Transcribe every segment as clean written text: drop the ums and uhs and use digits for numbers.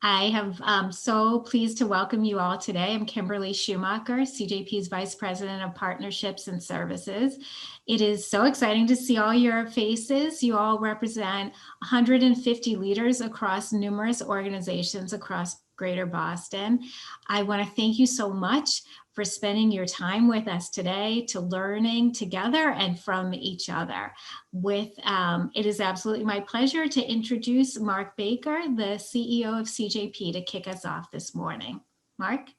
I have so pleased to welcome you all today. I'm Kimberly Schumacher, CJP's Vice President of Partnerships and Services. It is so exciting to see all your faces. You all represent 150 leaders across numerous organizations across Greater Boston. I want to thank you so much for spending your time with us today, to learning together and from each other. It is absolutely my pleasure to introduce Mark Baker, the CEO of CJP, to kick us off this morning. Mark?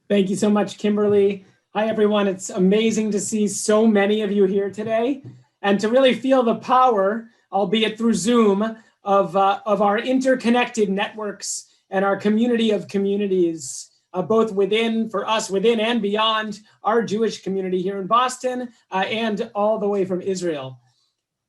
Thank you so much, Kimberly. Hi, everyone. It's amazing to see so many of you here today and to really feel the power, albeit through Zoom, of our interconnected networks and our community of communities, both within and beyond our Jewish community here in Boston and all the way from Israel.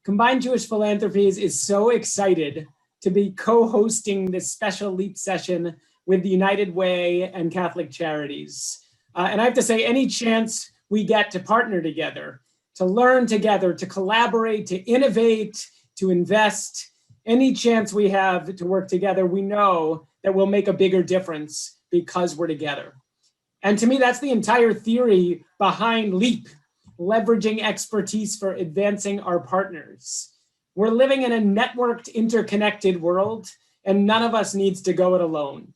Combined Jewish Philanthropies is so excited to be co-hosting this special LEAP session with the United Way and Catholic Charities. And I have to say, any chance we get to partner together, to learn together, to collaborate, to innovate, to invest, any chance we have to work together, we know that we'll make a bigger difference because we're together. And to me, that's the entire theory behind LEAP, leveraging expertise for advancing our partners. We're living in a networked, interconnected world, and none of us needs to go it alone.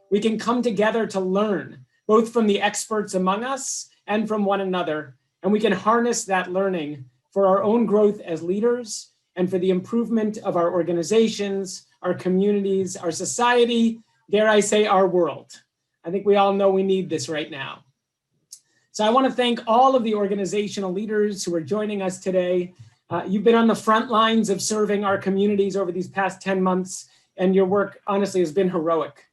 We can come together to learn, both from the experts among us and from one another, and we can harness that learning for our own growth as leaders and for the improvement of our organizations, our communities, our society, dare I say, our world. I think we all know we need this right now. So I want to thank all of the organizational leaders who are joining us today. You've been on the front lines of serving our communities over these past 10 months, and your work honestly has been heroic.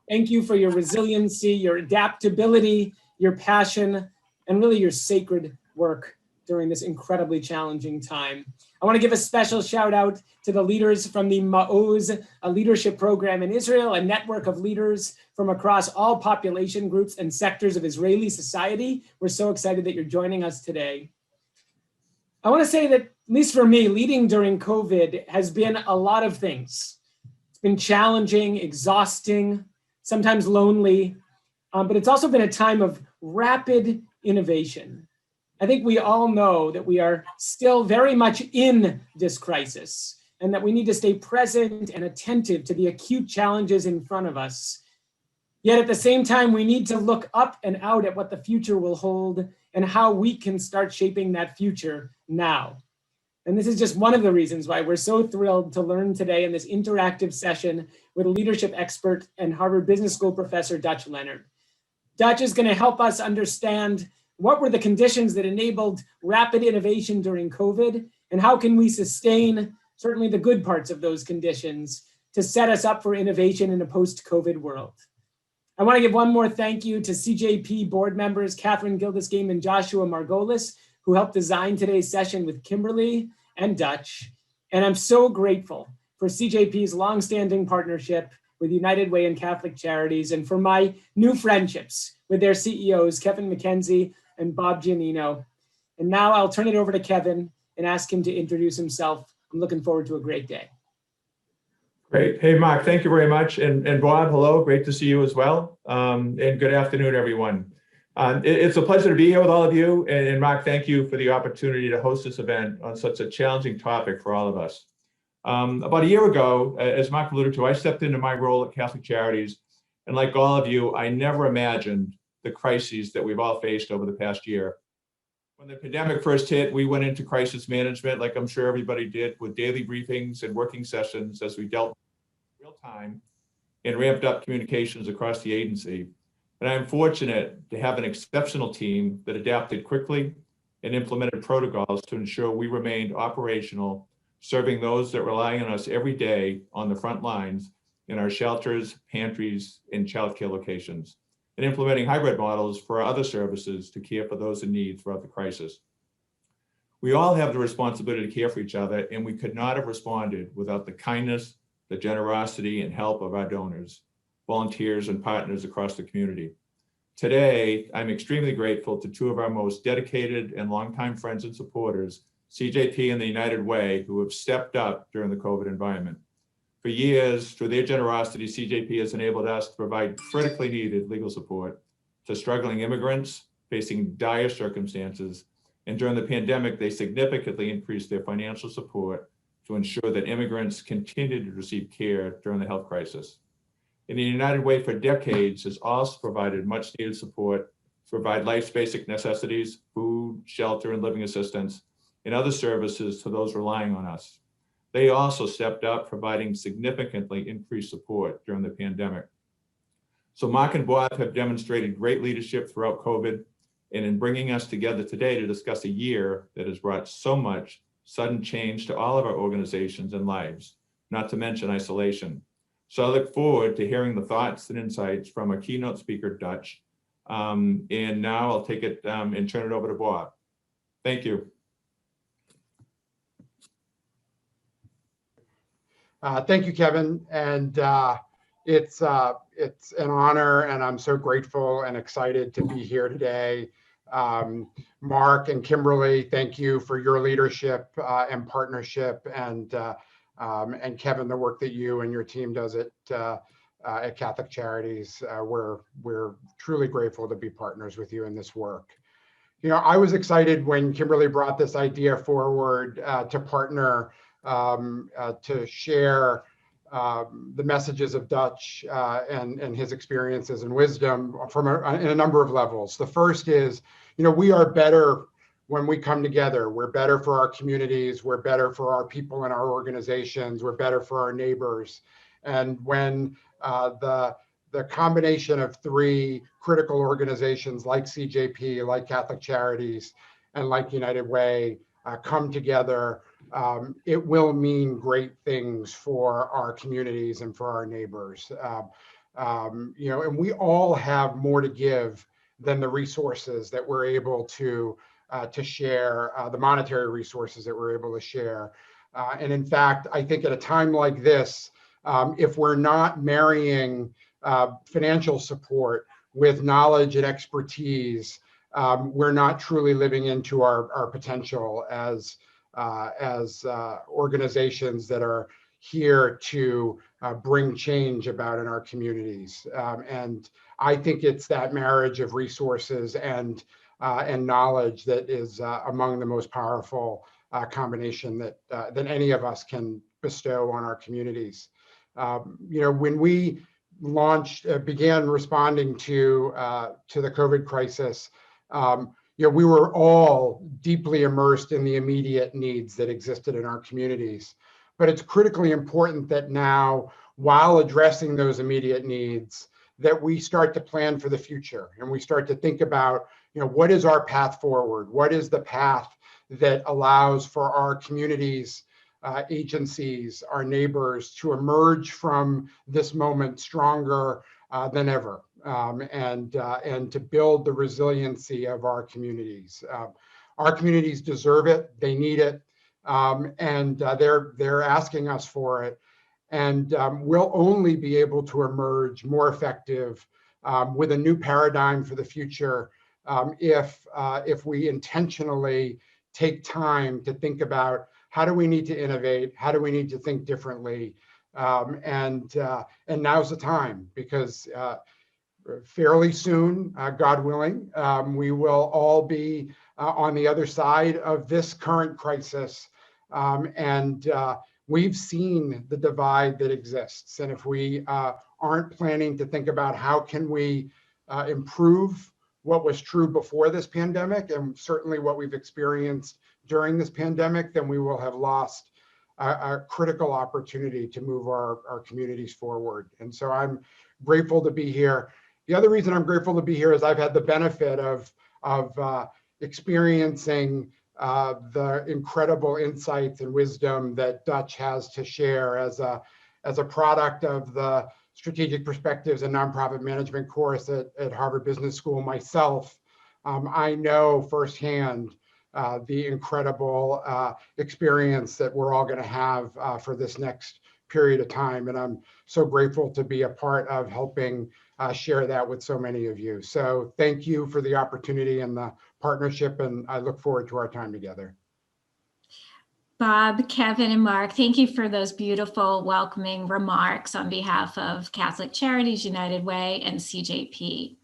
Thank you for your resiliency, your adaptability, your passion, and really your sacred work during this incredibly challenging time. I want to give a special shout out to the leaders from the Ma'oz, a leadership program in Israel, a network of leaders from across all population groups and sectors of Israeli society. We're so excited that you're joining us today. I want to say that, at least for me, leading during COVID has been a lot of things. It's been challenging, exhausting, sometimes lonely, but it's also been a time of rapid innovation. I think we all know that we are still very much in this crisis and that we need to stay present and attentive to the acute challenges in front of us. Yet at the same time, we need to look up and out at what the future will hold and how we can start shaping that future now. And this is just one of the reasons why we're so thrilled to learn today in this interactive session with a leadership expert and Harvard Business School professor, Dutch Leonard. Dutch is going to help us understand what were the conditions that enabled rapid innovation during COVID, and how can we sustain certainly the good parts of those conditions to set us up for innovation in a post-COVID world. I want to give one more thank you to CJP board members, Catherine Gildesgame and Joshua Margolis, who helped design today's session with Kimberly and Dutch. And I'm so grateful for CJP's longstanding partnership with United Way and Catholic Charities, and for my new friendships with their CEOs, Kevin McKenzie and Bob Giannino. And now I'll turn it over to Kevin and ask him to introduce himself. I'm looking forward to a great day. Great. Hey, Mark, thank you very much. And Bob, hello, great to see you as well. And good afternoon, everyone. It's a pleasure to be here with all of you. And Mark, thank you for the opportunity to host this event on such a challenging topic for all of us. About a year ago, as Mark alluded to, I stepped into my role at Catholic Charities. And like all of you, I never imagined the crises that we've all faced over the past year. When the pandemic first hit, we went into crisis management, like I'm sure everybody did, with daily briefings and working sessions as we dealt real time and ramped up communications across the agency. And I'm fortunate to have an exceptional team that adapted quickly and implemented protocols to ensure we remained operational, serving those that rely on us every day on the front lines in our shelters, pantries, and childcare locations, and implementing hybrid models for our other services to care for those in need throughout the crisis. We all have the responsibility to care for each other, and we could not have responded without the kindness, the generosity, and help of our donors, volunteers, and partners across the community. Today, I'm extremely grateful to two of our most dedicated and longtime friends and supporters, CJP and the United Way, who have stepped up during the COVID environment. For years, through their generosity, CJP has enabled us to provide critically needed legal support to struggling immigrants facing dire circumstances. And during the pandemic, they significantly increased their financial support to ensure that immigrants continued to receive care during the health crisis. And the United Way for decades has also provided much needed support to provide life's basic necessities, food, shelter, and living assistance, and other services to those relying on us. They also stepped up, providing significantly increased support during the pandemic. So Mark and Bob have demonstrated great leadership throughout COVID, and in bringing us together today to discuss a year that has brought so much sudden change to all of our organizations and lives, not to mention isolation. So I look forward to hearing the thoughts and insights from our keynote speaker, Dutch. And now I'll take it and turn it over to Bob. Thank you. Thank you, Kevin. And it's an honor, and I'm so grateful and excited to be here today. Mark and Kimberly, thank you for your leadership and partnership, and Kevin, the work that you and your team does at Catholic Charities. We're truly grateful to be partners with you in this work. You know, I was excited when Kimberly brought this idea forward to partner, to share the messages of Dutch and his experiences and wisdom from in a number of levels. The first is, you know, we are better when we come together. We're better for our communities. We're better for our people and our organizations. We're better for our neighbors. And when the combination of three critical organizations like CJP, like Catholic Charities, and like United Way come together, it will mean great things for our communities and for our neighbors. You know, and we all have more to give than the resources that we're able to share, the monetary resources that we're able to share. And in fact, I think at a time like this, if we're not marrying financial support with knowledge and expertise, we're not truly living into our potential as organizations that are here to bring change about in our communities. And I think it's that marriage of resources and knowledge that is among the most powerful combination that any of us can bestow on our communities. You know, when we began responding to the COVID crisis, you know, we were all deeply immersed in the immediate needs that existed in our communities. But it's critically important that now, while addressing those immediate needs, that we start to plan for the future, and we start to think about, you know, what is our path forward? What is the path that allows for our communities, agencies, our neighbors to emerge from this moment stronger than ever, and to build the resiliency of our communities. Our communities deserve it, they need it, and they're asking us for it. And we'll only be able to emerge more effective with a new paradigm for the future if we intentionally take time to think about how do we need to innovate, how do we need to think differently, and now's the time, because fairly soon, God willing, we will all be on the other side of this current crisis, and we've seen the divide that exists. And if we aren't planning to think about how can we improve what was true before this pandemic, and certainly what we've experienced during this pandemic, then we will have lost a critical opportunity to move our communities forward. And so I'm grateful to be here. The other reason I'm grateful to be here is I've had the benefit of experiencing the incredible insights and wisdom that Dutch has to share as a product of the Strategic Perspectives and Nonprofit Management course at Harvard Business School myself. I know firsthand the incredible experience that we're all going to have for this next period of time. And I'm so grateful to be a part of helping share that with so many of you. So thank you for the opportunity and the partnership, and I look forward to our time together. Bob, Kevin, and Mark, thank you for those beautiful welcoming remarks on behalf of Catholic Charities, United Way, and CJP.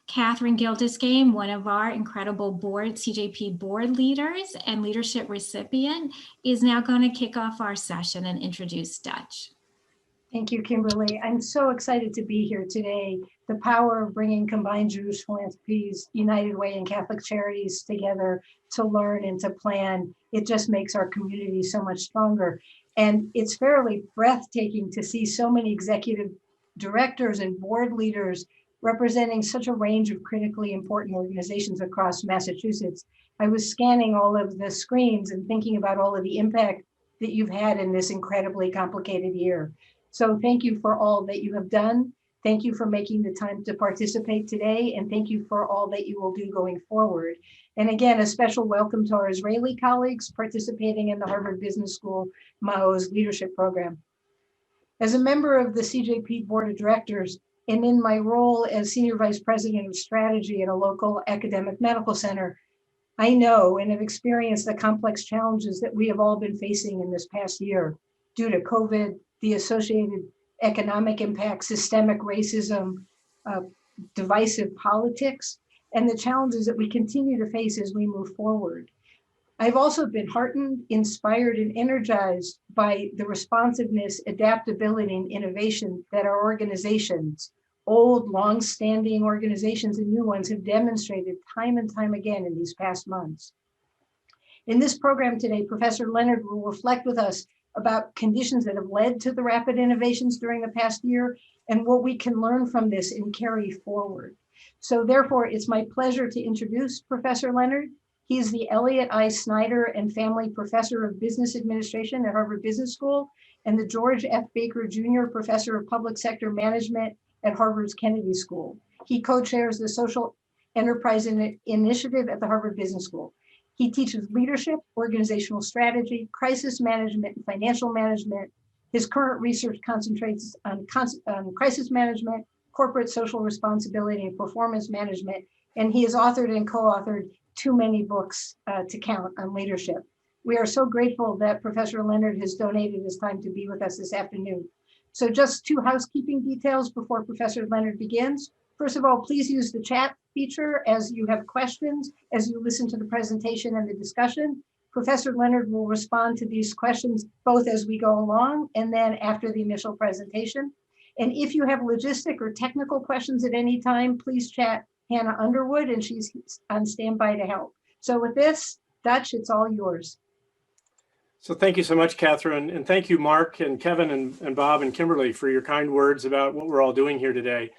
Catherine Gildersgame, one of our incredible CJP board leaders and leadership recipient, is now going to kick off our session and introduce Dutch. Thank you, Kimberly. I'm so excited to be here today. The power of bringing combined Jewish philanthropies, United Way, and Catholic Charities together to learn and to plan, it just makes our community so much stronger. And it's fairly breathtaking to see so many executive directors and board leaders representing such a range of critically important organizations across Massachusetts. I was scanning all of the screens and thinking about all of the impact that you've had in this incredibly complicated year. So thank you for all that you have done. Thank you for making the time to participate today. And thank you for all that you will do going forward. And again, a special welcome to our Israeli colleagues participating in the Harvard Business School MAO's leadership program. As a member of the CJP Board of Directors, and in my role as Senior Vice President of Strategy at a local academic medical center, I know and have experienced the complex challenges that we have all been facing in this past year due to COVID, the associated economic impact, systemic racism, divisive politics, and the challenges that we continue to face as we move forward. I've also been heartened, inspired, and energized by the responsiveness, adaptability, and innovation that our organizations, old, long-standing organizations and new ones, have demonstrated time and time again in these past months. In this program today, Professor Leonard will reflect with us about conditions that have led to the rapid innovations during the past year and what we can learn from this and carry forward. So therefore, it's my pleasure to introduce Professor Leonard. He is the Elliott I. Snyder and Family Professor of Business Administration at Harvard Business School and the George F. Baker Jr. Professor of Public Sector Management at Harvard's Kennedy School. He co-chairs the Social Enterprise Initiative at the Harvard Business School. He teaches leadership, organizational strategy, crisis management, and financial management. His current research concentrates on crisis management, corporate social responsibility, and performance management. And he has authored and co-authored too many books to count on leadership. We are so grateful that Professor Leonard has donated his time to be with us this afternoon. So just two housekeeping details before Professor Leonard begins. First of all, please use the chat feature as you have questions, as you listen to the presentation and the discussion. Professor Leonard will respond to these questions both as we go along and then after the initial presentation. And if you have logistic or technical questions at any time, please chat Hannah Underwood and she's on standby to help. So with this, Dutch, it's all yours. So thank you so much, Catherine. And thank you, Mark and Kevin and Bob and Kimberly for your kind words about what we're all doing here today.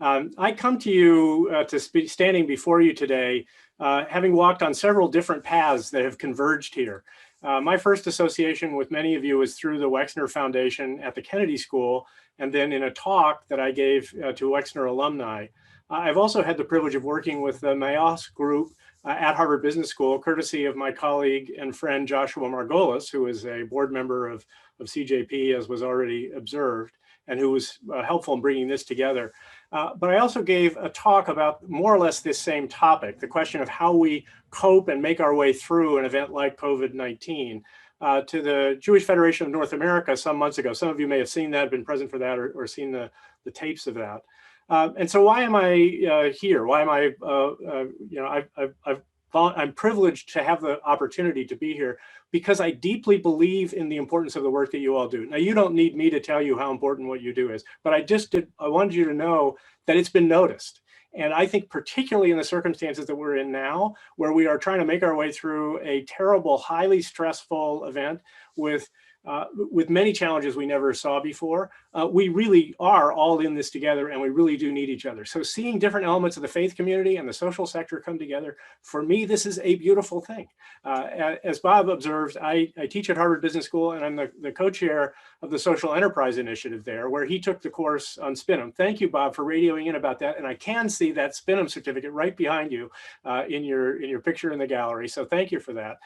I come to you standing before you today, having walked on several different paths that have converged here. My first association with many of you was through the Wexner Foundation at the Kennedy School, and then in a talk that I gave to Wexner alumni. I've also had the privilege of working with the MAOS group at Harvard Business School, courtesy of my colleague and friend Joshua Margolis, who is a board member of CJP, as was already observed, and who was helpful in bringing this together. But I also gave a talk about more or less this same topic, the question of how we cope and make our way through an event like COVID-19 to the Jewish Federation of North America some months ago. Some of you may have seen that, been present for that, or seen the tapes of that. And so why am I here? Why am I, I'm privileged to have the opportunity to be here because I deeply believe in the importance of the work that you all do. Now, you don't need me to tell you how important what you do is, but I wanted you to know that it's been noticed. And I think particularly in the circumstances that we're in now, where we are trying to make our way through a terrible, highly stressful event with many challenges we never saw before, we really are all in this together and we really do need each other. So seeing different elements of the faith community and the social sector come together, for me, this is a beautiful thing. As Bob observed, I teach at Harvard Business School and I'm the co-chair of the Social Enterprise Initiative there, where he took the course on Spinum. Thank you, Bob, for radioing in about that. And I can see that Spinum certificate right behind you in your picture in the gallery. So thank you for that.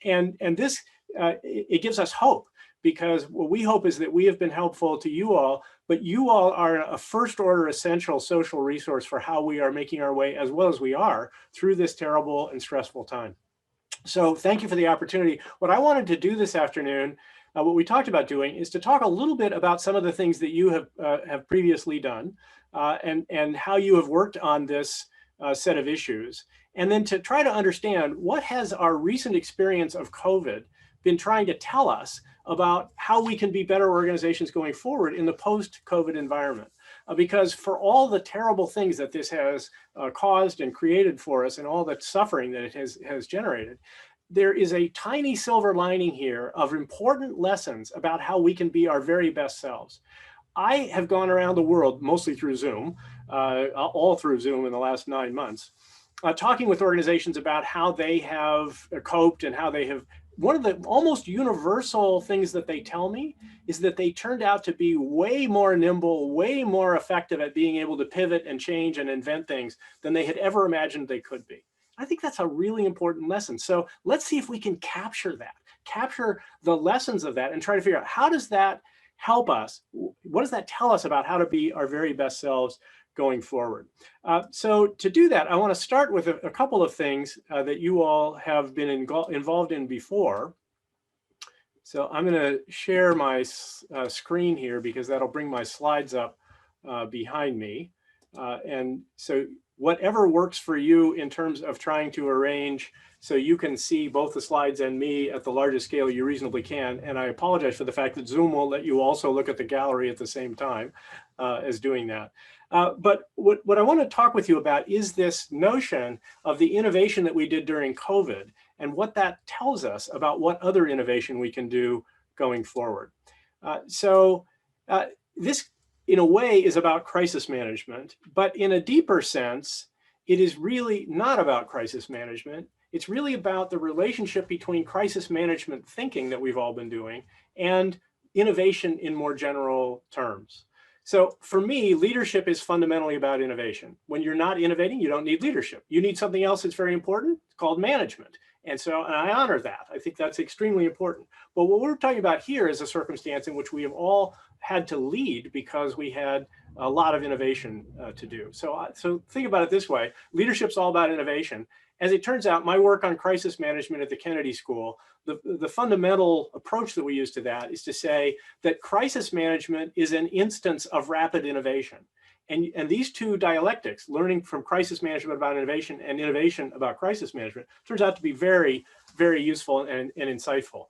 And this, it gives us hope, because what we hope is that we have been helpful to you all, but you all are a first order essential social resource for how we are making our way, as well as we are, through this terrible and stressful time. So thank you for the opportunity. What I wanted to do this afternoon, what we talked about doing, is to talk a little bit about some of the things that you have previously done, and how you have worked on this set of issues, and then to try to understand what has our recent experience of COVID been trying to tell us about how we can be better organizations going forward in the post-COVID environment. Because for all the terrible things that this has caused and created for us, and all the suffering that it has generated, there is a tiny silver lining here of important lessons about how we can be our very best selves. I have gone around the world, mostly through Zoom, all through Zoom in the last 9 months, talking with organizations about how they have coped and how they have. One of the almost universal things that they tell me is that they turned out to be way more nimble, way more effective at being able to pivot and change and invent things than they had ever imagined they could be. I think that's a really important lesson. So let's see if we can capture that, capture the lessons of that, and try to figure out, how does that help us? What does that tell us about how to be our very best selves going forward? So to do that, I want to start with a couple of things that you all have been involved in before. So I'm going to share my screen here, because that'll bring my slides up behind me. And so whatever works for you in terms of trying to arrange so you can see both the slides and me at the largest scale you reasonably can. And I apologize for the fact that Zoom won't let you also look at the gallery at the same time as doing that. But what I want to talk with you about is this notion of the innovation that we did during COVID, and what that tells us about what other innovation we can do going forward. This, in a way, is about crisis management, but in a deeper sense, it is really not about crisis management. It's really about the relationship between crisis management thinking that we've all been doing and innovation in more general terms. So for me, leadership is fundamentally about innovation. When you're not innovating, you don't need leadership. You need something else that's very important. It's called management. And I honor that. I think that's extremely important. But what we're talking about here is a circumstance in which we have all had to lead because we had a lot of innovation to do. So think about it this way. Leadership's all about innovation. As it turns out, my work on crisis management at the Kennedy School, the fundamental approach that we use to that is to say that crisis management is an instance of rapid innovation. And these two dialectics, learning from crisis management about innovation and innovation about crisis management, turns out to be very, very useful and insightful.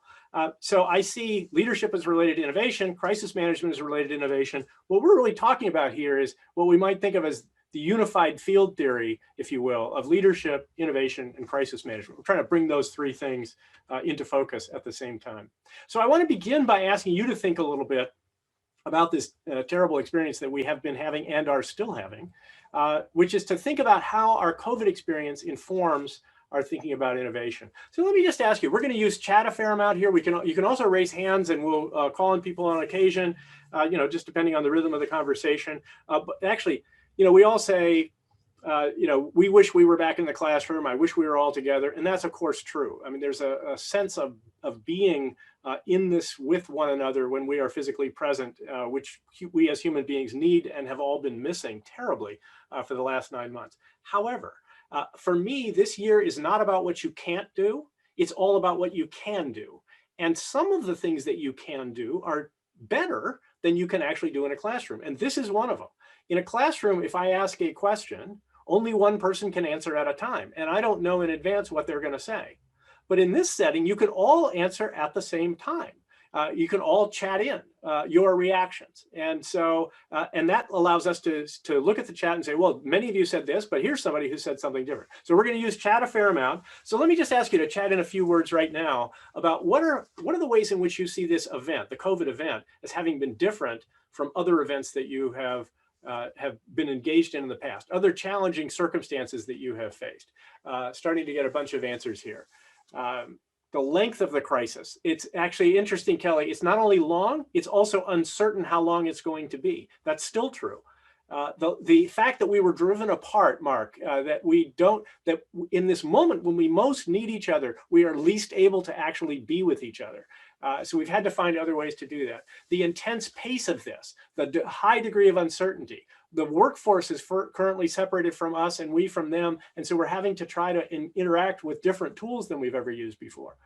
So I see leadership as related to innovation, crisis management is related to innovation. What we're really talking about here is what we might think of as the unified field theory, if you will, of leadership, innovation, and crisis management. We're trying to bring those three things into focus at the same time. So I want to begin by asking you to think a little bit about this terrible experience that we have been having and are still having, which is to think about how our COVID experience informs our thinking about innovation. So let me just ask you, we're going to use chat a fair amount here. You can also raise hands, and we'll call on people on occasion, just depending on the rhythm of the conversation. But actually, we all say, we wish we were back in the classroom. I wish we were all together. And that's, of course, true. I mean, there's a sense of being in this with one another when we are physically present, which we as human beings need and have all been missing terribly for the last 9 months. However, for me, this year is not about what you can't do. It's all about what you can do. And some of the things that you can do are better than you can actually do in a classroom. And this is one of them. In a classroom, if I ask a question, only one person can answer at a time. And I don't know in advance what they're going to say. But in this setting, you can all answer at the same time. You can all chat in your reactions. And so, and that allows us to look at the chat and say, well, many of you said this, but here's somebody who said something different. So we're going to use chat a fair amount. So let me just ask you to chat in a few words right now about what are the ways in which you see this event, the COVID event, as having been different from other events that you have been engaged in the past, other challenging circumstances that you have faced. Starting to get a bunch of answers here. The length of the crisis. It's actually interesting, Kelly. It's not only long, it's also uncertain how long it's going to be. That's still true. The fact that we were driven apart, Mark, that in this moment when we most need each other, we are least able to actually be with each other. So we've had to find other ways to do that. The intense pace of this, the high degree of uncertainty, the workforce is currently separated from us and we from them. And so we're having to try to interact with different tools than we've ever used before.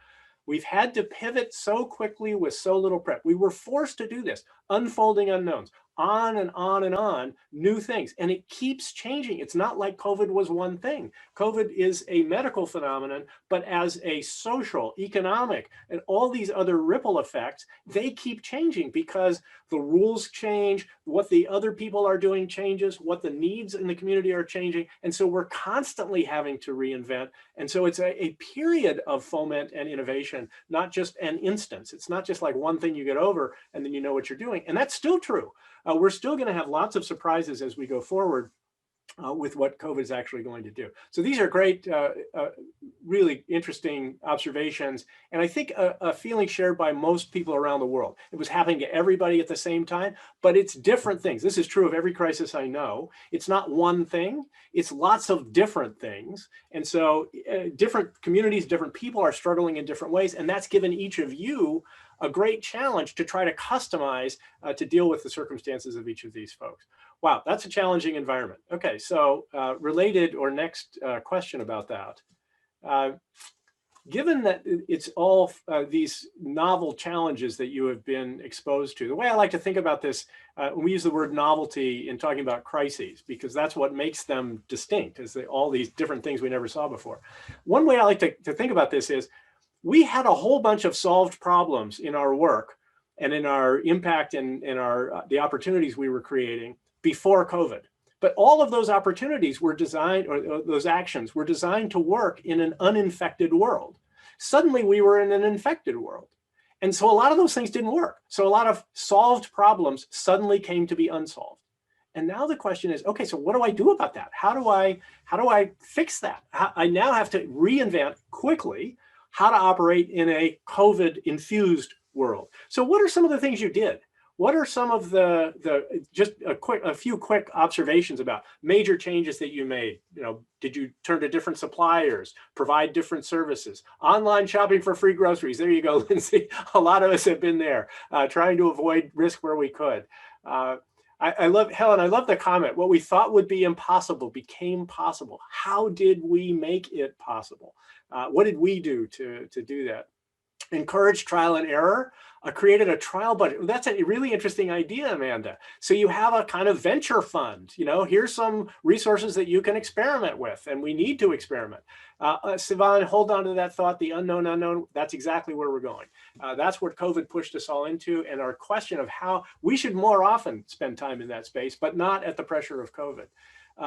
We've had to pivot so quickly with so little prep. We were forced to do this, unfolding unknowns, on and on and on, new things. And it keeps changing. It's not like COVID was one thing. COVID is a medical phenomenon, but as a social, economic, and all these other ripple effects, they keep changing because the rules change, what the other people are doing changes, what the needs in the community are changing. And so we're constantly having to reinvent. And so it's a period of foment and innovation, not just an instance. It's not just like one thing you get over and then you know what you're doing. And that's still true. We're still going to have lots of surprises as we go forward with what COVID is actually going to do. So these are great, really interesting observations. And I think a feeling shared by most people around the world. It was happening to everybody at the same time, but it's different things. This is true of every crisis I know. It's not one thing, it's lots of different things. And so different communities, different people are struggling in different ways. And that's given each of you a great challenge to try to customize to deal with the circumstances of each of these folks. Wow, that's a challenging environment. Okay, so related or next question about that. Given that it's all these novel challenges that you have been exposed to, the way I like to think about this, we use the word novelty in talking about crises, because that's what makes them distinct, is all these different things we never saw before. One way I like to think about this is, we had a whole bunch of solved problems in our work and in our impact and in the opportunities we were creating before COVID. But all of those opportunities were designed, or those actions were designed to work in an uninfected world. Suddenly we were in an infected world. And so a lot of those things didn't work. So a lot of solved problems suddenly came to be unsolved. And now the question is, okay, so what do I do about that? How do I fix that? I now have to reinvent quickly how to operate in a COVID-infused world. So what are some of the things you did? What are some of just a few quick observations about major changes that you made? You know, did you turn to different suppliers, provide different services, online shopping for free groceries? There you go, Lindsay. A lot of us have been there, trying to avoid risk where we could. I love, Helen, I love the comment. What we thought would be impossible became possible. How did we make it possible? What did we do to do that? Encourage trial and error, created a trial budget. That's a really interesting idea, Amanda. So you have a kind of venture fund, you know, here's some resources that you can experiment with, and we need to experiment. Sivan, hold on to that thought, the unknown unknown, that's exactly where we're going. That's what COVID pushed us all into, and our question of how we should more often spend time in that space, but not at the pressure of COVID.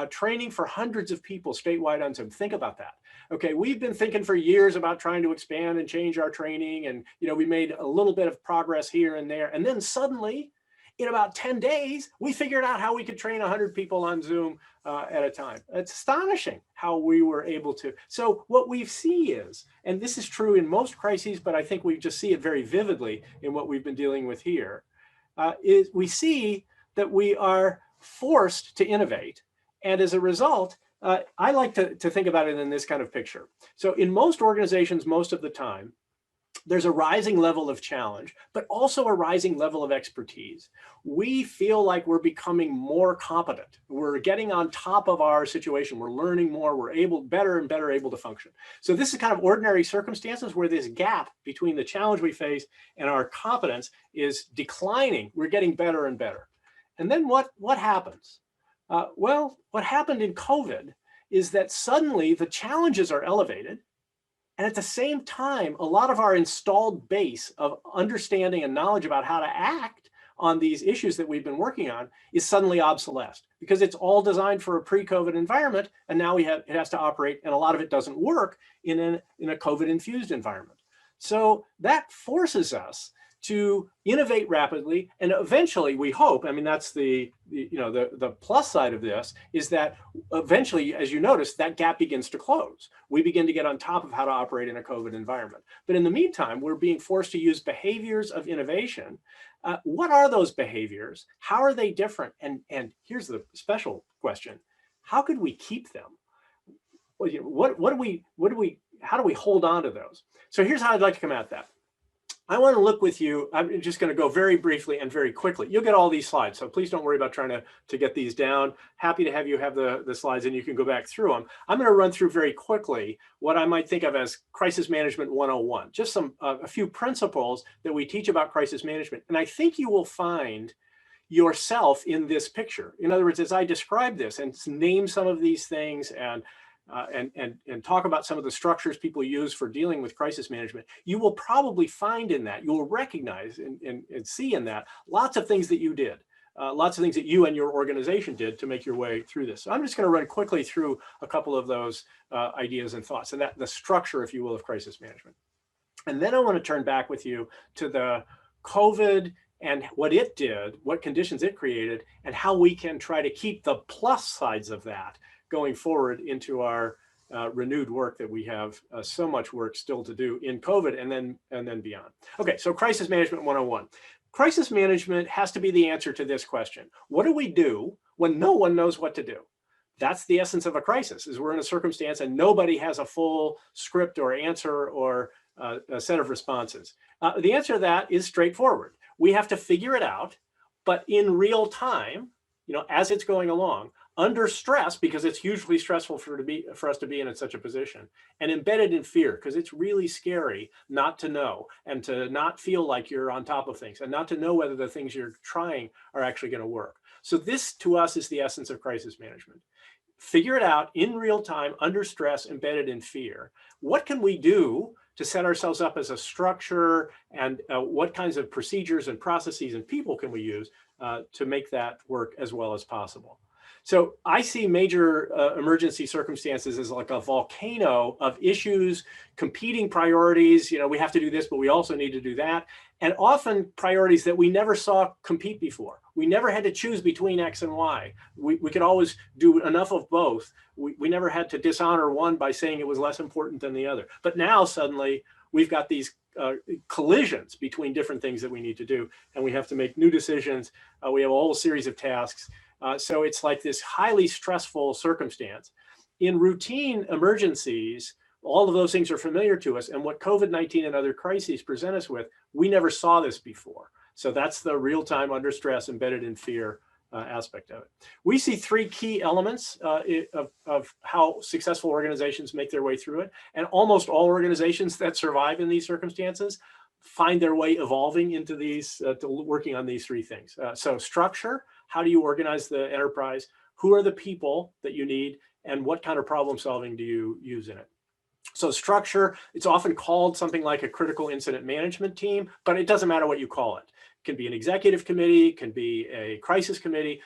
Training for hundreds of people statewide on Zoom. Think about that. Okay, we've been thinking for years about trying to expand and change our training, and we made a little bit of progress here and there, and then suddenly, in about 10 days, we figured out how we could train 100 people on Zoom at a time. It's astonishing how we were able to. So what we see is, and this is true in most crises, but I think we just see it very vividly in what we've been dealing with here, is we see that we are forced to innovate. And as a result, I like to think about it in this kind of picture. So in most organizations, most of the time, there's a rising level of challenge, but also a rising level of expertise. We feel like we're becoming more competent. We're getting on top of our situation. We're learning more. We're better and better able to function. So this is kind of ordinary circumstances where this gap between the challenge we face and our competence is declining. We're getting better and better. And then what happens? Well, what happened in COVID is that suddenly the challenges are elevated. And at the same time, a lot of our installed base of understanding and knowledge about how to act on these issues that we've been working on is suddenly obsolete, because it's all designed for a pre-COVID environment. And now it has to operate, and a lot of it doesn't work in a COVID-infused environment. So that forces us to innovate rapidly, and eventually, we hope, I mean, that's the plus side of this, is that eventually, as you notice, that gap begins to close. We begin to get on top of how to operate in a COVID environment. But in the meantime, we're being forced to use behaviors of innovation What are those behaviors? How are they different? And here's the special question: how could we keep them? Well, how do we hold on to those? So here's how I'd like to come at that. I want to look with you. I'm just going to go very briefly and very quickly. You'll get all these slides, so please don't worry about trying to get these down. Happy to have you have the slides and you can go back through them. I'm going to run through very quickly what I might think of as Crisis Management 101, just a few principles that we teach about crisis management. And I think you will find yourself in this picture. In other words, as I describe this and name some of these things and talk about some of the structures people use for dealing with crisis management, you will probably find in that, you will recognize and see in that lots of things that you did, lots of things that you and your organization did to make your way through this. So I'm just going to run quickly through a couple of those ideas and thoughts, and that the structure, if you will, of crisis management. And then I want to turn back with you to the COVID and what it did, what conditions it created, and how we can try to keep the plus sides of that going forward into our renewed work that we have so much work still to do in COVID and then beyond. Okay, so Crisis Management 101. Crisis management has to be the answer to this question. What do we do when no one knows what to do? That's the essence of a crisis, is we're in a circumstance and nobody has a full script or answer or a set of responses. The answer to that is straightforward. We have to figure it out, but in real time, as it's going along, under stress, because it's hugely stressful for us to be in such a position, and embedded in fear, because it's really scary not to know and to not feel like you're on top of things and not to know whether the things you're trying are actually going to work. So this, to us, is the essence of crisis management. Figure it out in real time, under stress, embedded in fear. What can we do to set ourselves up as a structure, and what kinds of procedures and processes and people can we use to make that work as well as possible? So I see major emergency circumstances as like a volcano of issues, competing priorities. We have to do this, but we also need to do that. And often priorities that we never saw compete before. We never had to choose between X and Y. We could always do enough of both. We never had to dishonor one by saying it was less important than the other. But now suddenly we've got these collisions between different things that we need to do, and we have to make new decisions. We have a whole series of tasks. So it's like this highly stressful circumstance. In routine emergencies, all of those things are familiar to us. And what COVID-19 and other crises present us with, we never saw this before. So that's the real-time under stress, embedded in fear aspect of it. We see three key elements of how successful organizations make their way through it. And almost all organizations that survive in these circumstances find their way evolving into these, to working on these three things. So structure, how do you organize the enterprise? Who are the people that you need? And what kind of problem solving do you use in it? So structure, it's often called something like a critical incident management team, but it doesn't matter what you call it. It can be an executive committee, it can be a crisis committee.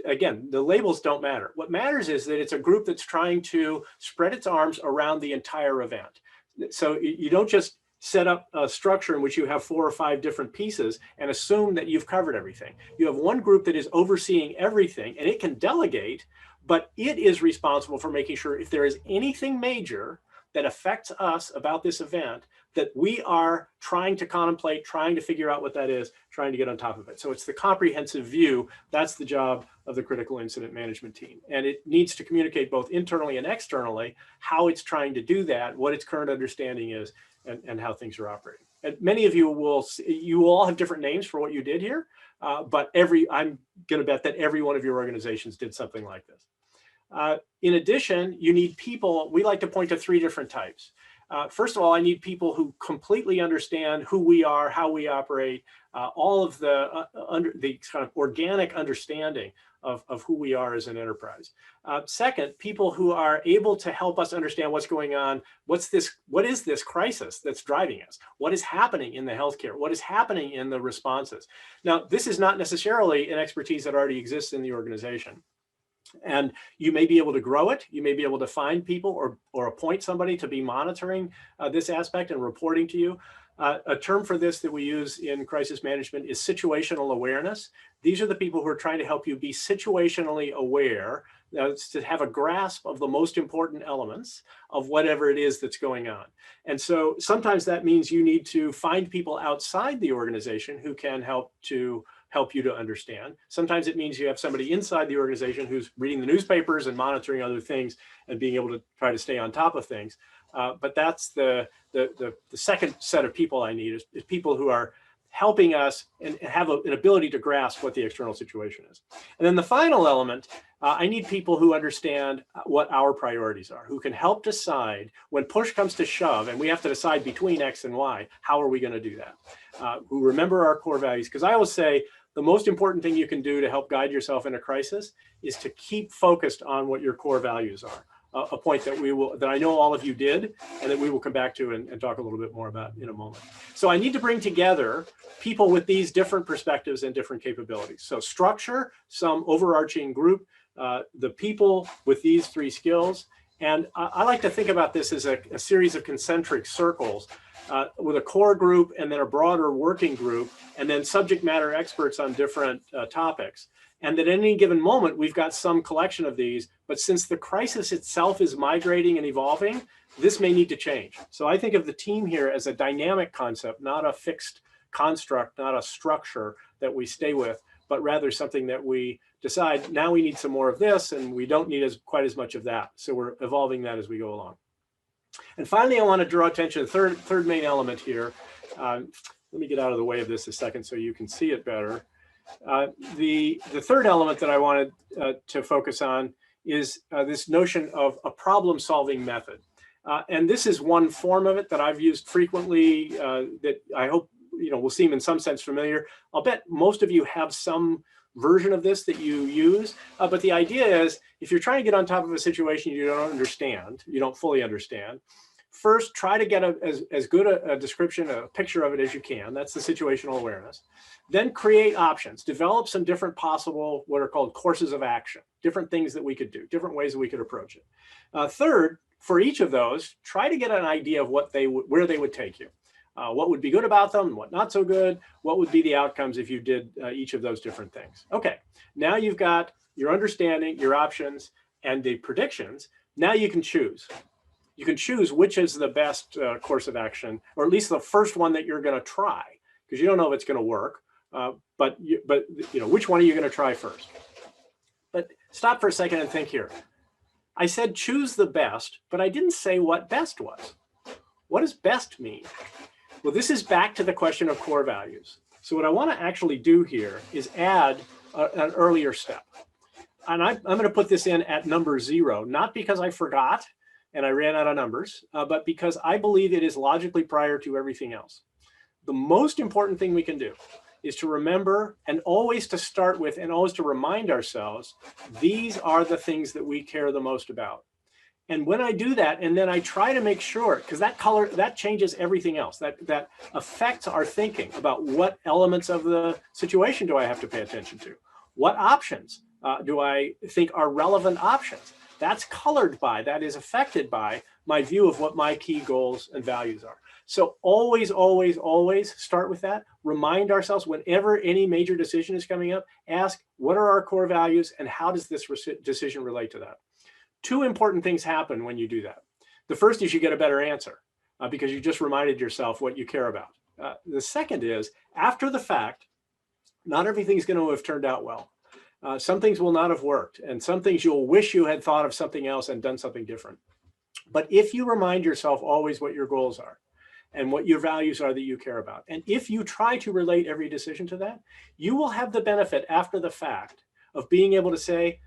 Again, the labels don't matter. What matters is that it's a group that's trying to spread its arms around the entire event. So you don't just set up a structure in which you have 4 or 5 different pieces and assume that you've covered everything. You have one group that is overseeing everything, and it can delegate, but it is responsible for making sure if there is anything major that affects us about this event, that we are trying to contemplate, trying to figure out what that is, trying to get on top of it. So it's the comprehensive view. That's the job of the critical incident management team. And it needs to communicate both internally and externally how it's trying to do that, what its current understanding is, and how things are operating. And many of you will all have different names for what you did here, but I'm gonna bet that every one of your organizations did something like this. In addition, you need people. We like to point to 3 different types. First of all, I need people who completely understand who we are, how we operate, all of the kind of organic understanding of who we are as an enterprise. Second, people who are able to help us understand what's going on. What is this crisis that's driving us? What is happening in the healthcare? What is happening in the responses? Now, this is not necessarily an expertise that already exists in the organization. And you may be able to grow it. You may be able to find people or appoint somebody to be monitoring this aspect and reporting to you. A term for this that we use in crisis management is situational awareness. These are the people who are trying to help you be situationally aware. It's to have a grasp of the most important elements of whatever it is that's going on. And so sometimes that means you need to find people outside the organization who can help you to understand. Sometimes it means you have somebody inside the organization who's reading the newspapers and monitoring other things and being able to try to stay on top of things. But that's the second set of people I need is people who are helping us and have an ability to grasp what the external situation is. And then the final element, I need people who understand what our priorities are, who can help decide when push comes to shove and we have to decide between X and Y, how are we going to do that? Who remember our core values. Because I always say the most important thing you can do to help guide yourself in a crisis is to keep focused on what your core values are. A point that I know all of you did, and that we will come back to and talk a little bit more about in a moment. So I need to bring together people with these different perspectives and different capabilities. So structure, some overarching group, the people with these three skills. And I like to think about this as a series of concentric circles with a core group and then a broader working group, and then subject matter experts on different topics. And that at any given moment, we've got some collection of these, but since the crisis itself is migrating and evolving, this may need to change. So I think of the team here as a dynamic concept, not a fixed construct, not a structure that we stay with, but rather something that we decide, now we need some more of this and we don't need quite as much of that. So we're evolving that as we go along. And finally, I want to draw attention to the third main element here. Let me get out of the way of this a second so you can see it better. The third element that I wanted to focus on is this notion of a problem-solving method. And this is one form of it that I've used frequently that I hope will seem in some sense familiar. I'll bet most of you have some version of this that you use, but the idea is if you're trying to get on top of a situation you don't understand, you don't fully understand, first try to get as good a description, a picture of it as you can. That's the situational awareness. Then create options, develop some different possible, what are called courses of action, different things that we could do, different ways that we could approach it. Third, for each of those, try to get an idea of where they would take you. What would be good about them, what not so good, what would be the outcomes if you did each of those different things. Okay, now you've got your understanding, your options, and the predictions. Now you can choose. You can choose which is the best course of action, or at least the first one that you're going to try, because you don't know if it's going to work. But which one are you going to try first? But stop for a second and think here. I said choose the best, but I didn't say what best was. What does best mean? Well, this is back to the question of core values. So what I want to actually do here is add an earlier step. And I'm going to put this in at number 0, not because I forgot and I ran out of numbers, but because I believe it is logically prior to everything else. The most important thing we can do is to remember and always to start with and always to remind ourselves, these are the things that we care the most about. And when I do that, and then I try to make sure, because that changes everything else, that affects our thinking about what elements of the situation do I have to pay attention to? What options do I think are relevant options? That's colored by, that is affected by my view of what my key goals and values are. So always, always, always start with that. Remind ourselves whenever any major decision is coming up, ask what are our core values and how does this decision relate to that? 2 important things happen when you do that. The first is you get a better answer because you just reminded yourself what you care about. The second is after the fact, not everything's going to have turned out well. Some things will not have worked, and some things you'll wish you had thought of something else and done something different. But if you remind yourself always what your goals are and what your values are that you care about, and if you try to relate every decision to that, you will have the benefit after the fact of being able to say,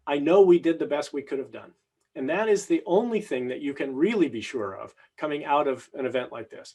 I know we did the best we could have done. And that is the only thing that you can really be sure of coming out of an event like this.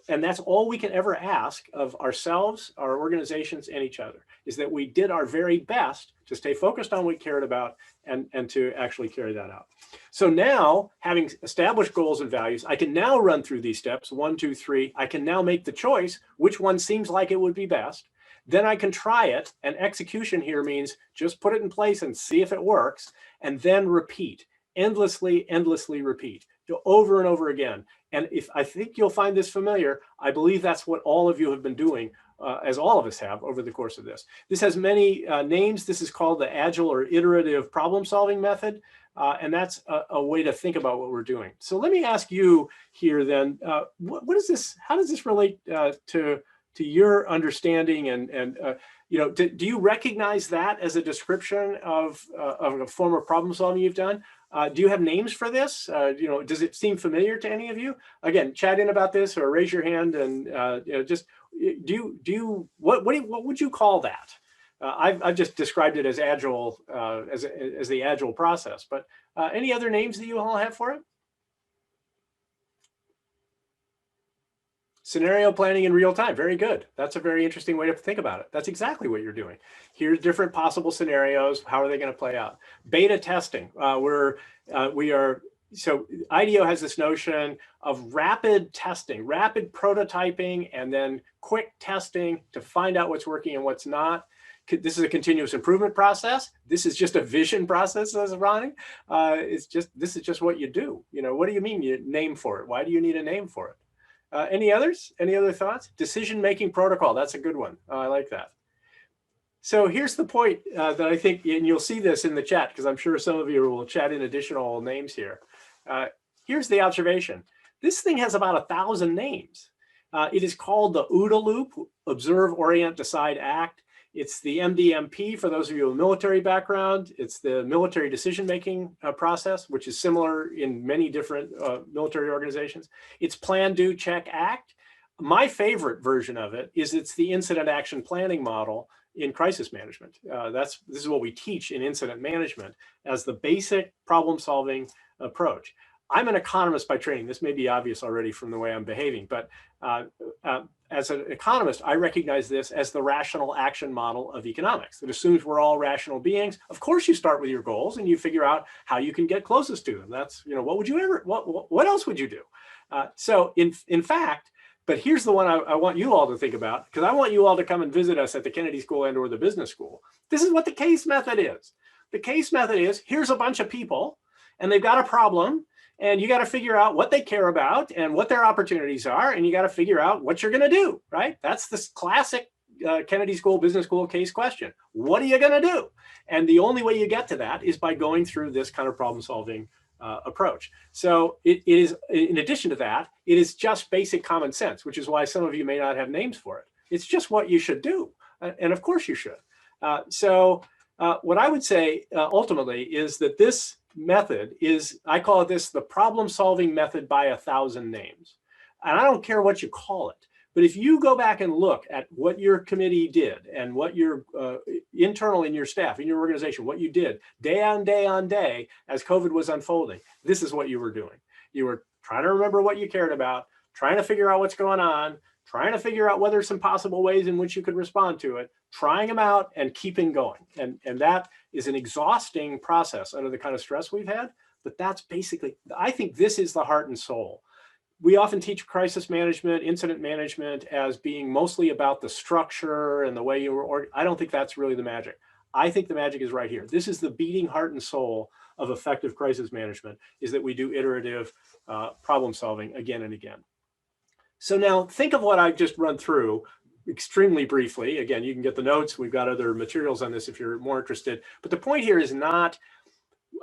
And that's all we can ever ask of ourselves, our organizations, and each other, is that we did our very best to stay focused on what we cared about and to actually carry that out. So now, having established goals and values, I can now run through these steps, 1, 2, 3. I can now make the choice, which one seems like it would be best. Then I can try it, and execution here means just put it in place and see if it works, and then repeat. Endlessly, endlessly repeat. over and over again. And if I think you'll find this familiar, I believe that's what all of you have been doing, as all of us have over the course of this. This has many names. This is called the agile or iterative problem solving method. And that's a way to think about what we're doing. So let me ask you here then, what is this? How does this relate to your understanding and you know, do you recognize that as a description of a form of problem solving you've done? Do you have names for this? You know, does it seem familiar to any of you? Again, chat in about this or raise your hand and you know, just what would you call that? I've just described it as agile, as the agile process, but any other names that you all have for it? Scenario planning in real time. Very good. That's a very interesting way to think about it. That's exactly what you're doing. Here's different possible scenarios. How are they going to play out? Beta testing. So IDEO has this notion of rapid testing, rapid prototyping, and then quick testing to find out what's working and what's not. This is a continuous improvement process. This is just a vision process, as Ronnie. This is just what you do. You know, what do you mean you name for it? Why do you need a name for it? Any others? Any other thoughts? Decision-making protocol. That's a good one. I like that. So here's the point that I think, and you'll see this in the chat because I'm sure some of you will chat in additional names here. Here's the observation. This thing has about 1,000 names. It is called the OODA loop, Observe, Orient, Decide, Act. It's the MDMP for those of you with a military background. It's the military decision-making process, which is similar in many different military organizations. It's Plan, Do, Check, Act. My favorite version of it is it's the incident action planning model in crisis management. This is what we teach in incident management as the basic problem-solving approach. I'm an economist by training. This may be obvious already from the way I'm behaving, but as an economist, I recognize this as the rational action model of economics. It assumes we're all rational beings. Of course, you start with your goals and you figure out how you can get closest to them. That's, you know, what else would you do? So in fact, but here's the one I want you all to think about, because I want you all to come and visit us at the Kennedy School and or the business school. This is what the case method is. The case method is, here's a bunch of people and they've got a problem. And you got to figure out what they care about and what their opportunities are. And you got to figure out what you're going to do, right? That's this classic Kennedy School, business school case question. What are you going to do? And the only way you get to that is by going through this kind of problem solving approach. So it is, in addition to that, it is just basic common sense, which is why some of you may not have names for it. It's just what you should do. And of course you should. What I would say ultimately is that this method is, I call it this, the problem solving method by 1,000 names. And I don't care what you call it, but if you go back and look at what your committee did and what your internal in your staff, in your organization, what you did day on day on day as COVID was unfolding, this is what you were doing. You were trying to remember what you cared about, trying to figure out what's going on, trying to figure out whether some possible ways in which you could respond to it, trying them out and keeping going. And that is an exhausting process under the kind of stress we've had, but that's basically, I think this is the heart and soul. We often teach crisis management, incident management as being mostly about the structure and the way you were, I don't think that's really the magic. I think the magic is right here. This is the beating heart and soul of effective crisis management, is that we do iterative problem solving again and again. So now think of what I've just run through extremely briefly. Again, you can get the notes. We've got other materials on this if you're more interested. But the point here is not,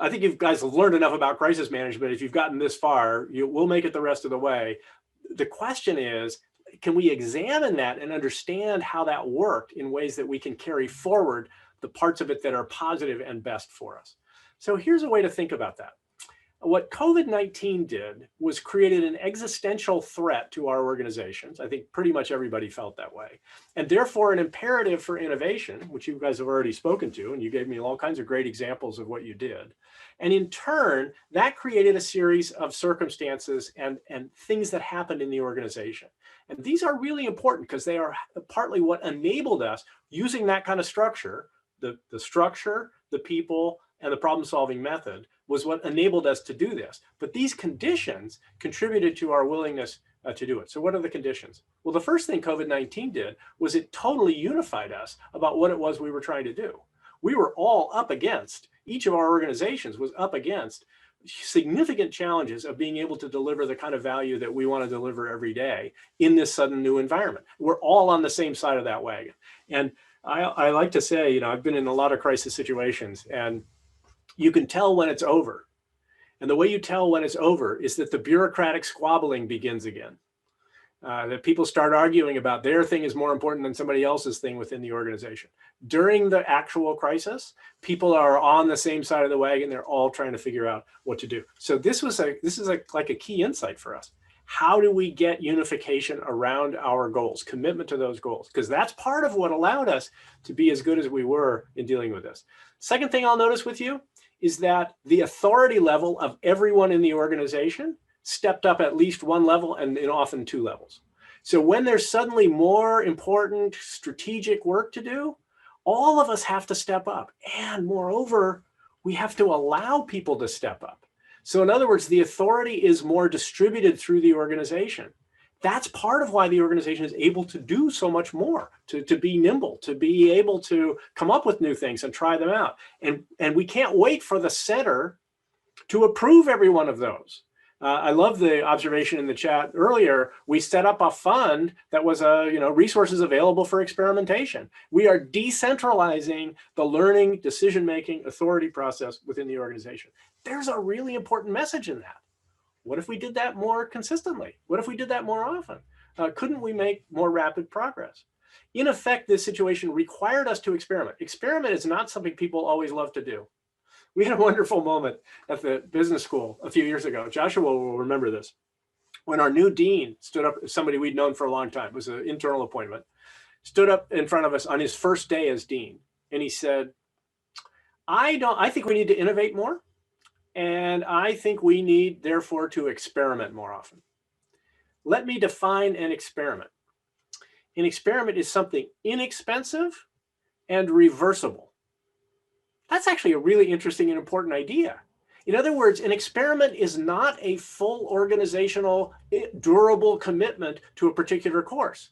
I think you guys have learned enough about crisis management. If you've gotten this far, we'll make it the rest of the way. The question is, can we examine that and understand how that worked in ways that we can carry forward the parts of it that are positive and best for us? So here's a way to think about that. What COVID-19 did was created an existential threat to our organizations. I think pretty much everybody felt that way. And therefore an imperative for innovation, which you guys have already spoken to, and you gave me all kinds of great examples of what you did. And in turn, that created a series of circumstances and things that happened in the organization. And these are really important because they are partly what enabled us using that kind of structure, the structure, the people, and the problem-solving method was what enabled us to do this. But these conditions contributed to our willingness to do it. So what are the conditions? Well, the first thing COVID-19 did was it totally unified us about what it was we were trying to do. We were all up against, each of our organizations was up against significant challenges of being able to deliver the kind of value that we want to deliver every day in this sudden new environment. We're all on the same side of that wagon. And I like to say, you know, I've been in a lot of crisis situations, and you can tell when it's over. And the way you tell when it's over is that the bureaucratic squabbling begins again. That people start arguing about their thing is more important than somebody else's thing within the organization. During the actual crisis, people are on the same side of the wagon. They're all trying to figure out what to do. So this is like a key insight for us. How do we get unification around our goals, commitment to those goals? Because that's part of what allowed us to be as good as we were in dealing with this. Second thing I'll notice with you is that the authority level of everyone in the organization stepped up at least one level, and often two levels. So when there's suddenly more important strategic work to do, all of us have to step up. And moreover, we have to allow people to step up. So in other words, the authority is more distributed through the organization. That's part of why the organization is able to do so much more, to be nimble, to be able to come up with new things and try them out. And we can't wait for the center to approve every one of those. I love the observation in the chat earlier. We set up a fund that was resources available for experimentation. We are decentralizing the learning, decision-making, authority process within the organization. There's a really important message in that. What if we did that more consistently? What if we did that more often? Couldn't we make more rapid progress? In effect, this situation required us to experiment. Experiment is not something people always love to do. We had a wonderful moment at the business school a few years ago. Joshua will remember this. When our new dean stood up, somebody we'd known for a long time, it was an internal appointment, stood up in front of us on his first day as dean. And he said, I think we need to innovate more. And I think we need, therefore, to experiment more often. Let me define an experiment. An experiment is something inexpensive and reversible. That's actually a really interesting and important idea. In other words, an experiment is not a full organizational, durable commitment to a particular course.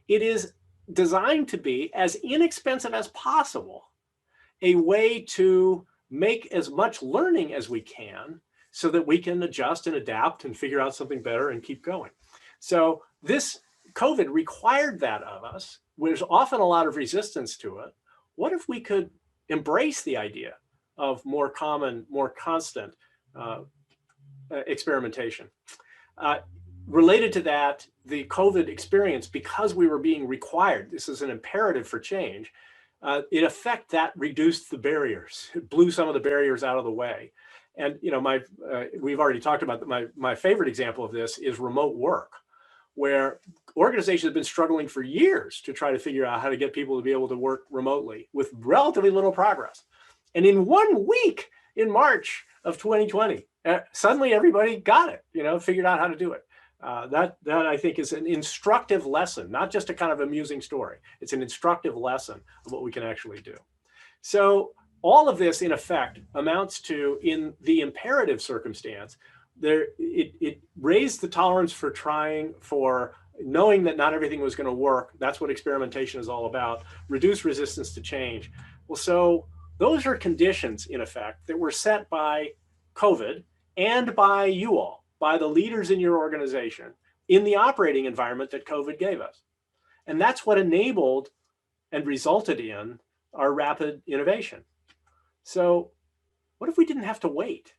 It is designed to be as inexpensive as possible, a way to make as much learning as we can so that we can adjust and adapt and figure out something better and keep going. So this COVID required that of us. There's often a lot of resistance to it. What if we could embrace the idea of more common, more constant experimentation? Related to that, the COVID experience, because we were being required, this is an imperative for change, in effect, that reduced the barriers. It blew some of the barriers out of the way. And we've already talked about my favorite example of this is remote work, where organizations have been struggling for years to try to figure out how to get people to be able to work remotely with relatively little progress. And in 1 week, in March of 2020, suddenly everybody got it, figured out how to do it. That I think is an instructive lesson, not just a kind of amusing story. It's an instructive lesson of what we can actually do. So all of this, in effect, amounts to, in the imperative circumstance, it raised the tolerance for trying, for knowing that not everything was going to work. That's what experimentation is all about. Reduce resistance to change. Well, so those are conditions, in effect, that were set by COVID and by you all, by the leaders in your organization, in the operating environment that COVID gave us. And that's what enabled and resulted in our rapid innovation. So what if we didn't have to wait?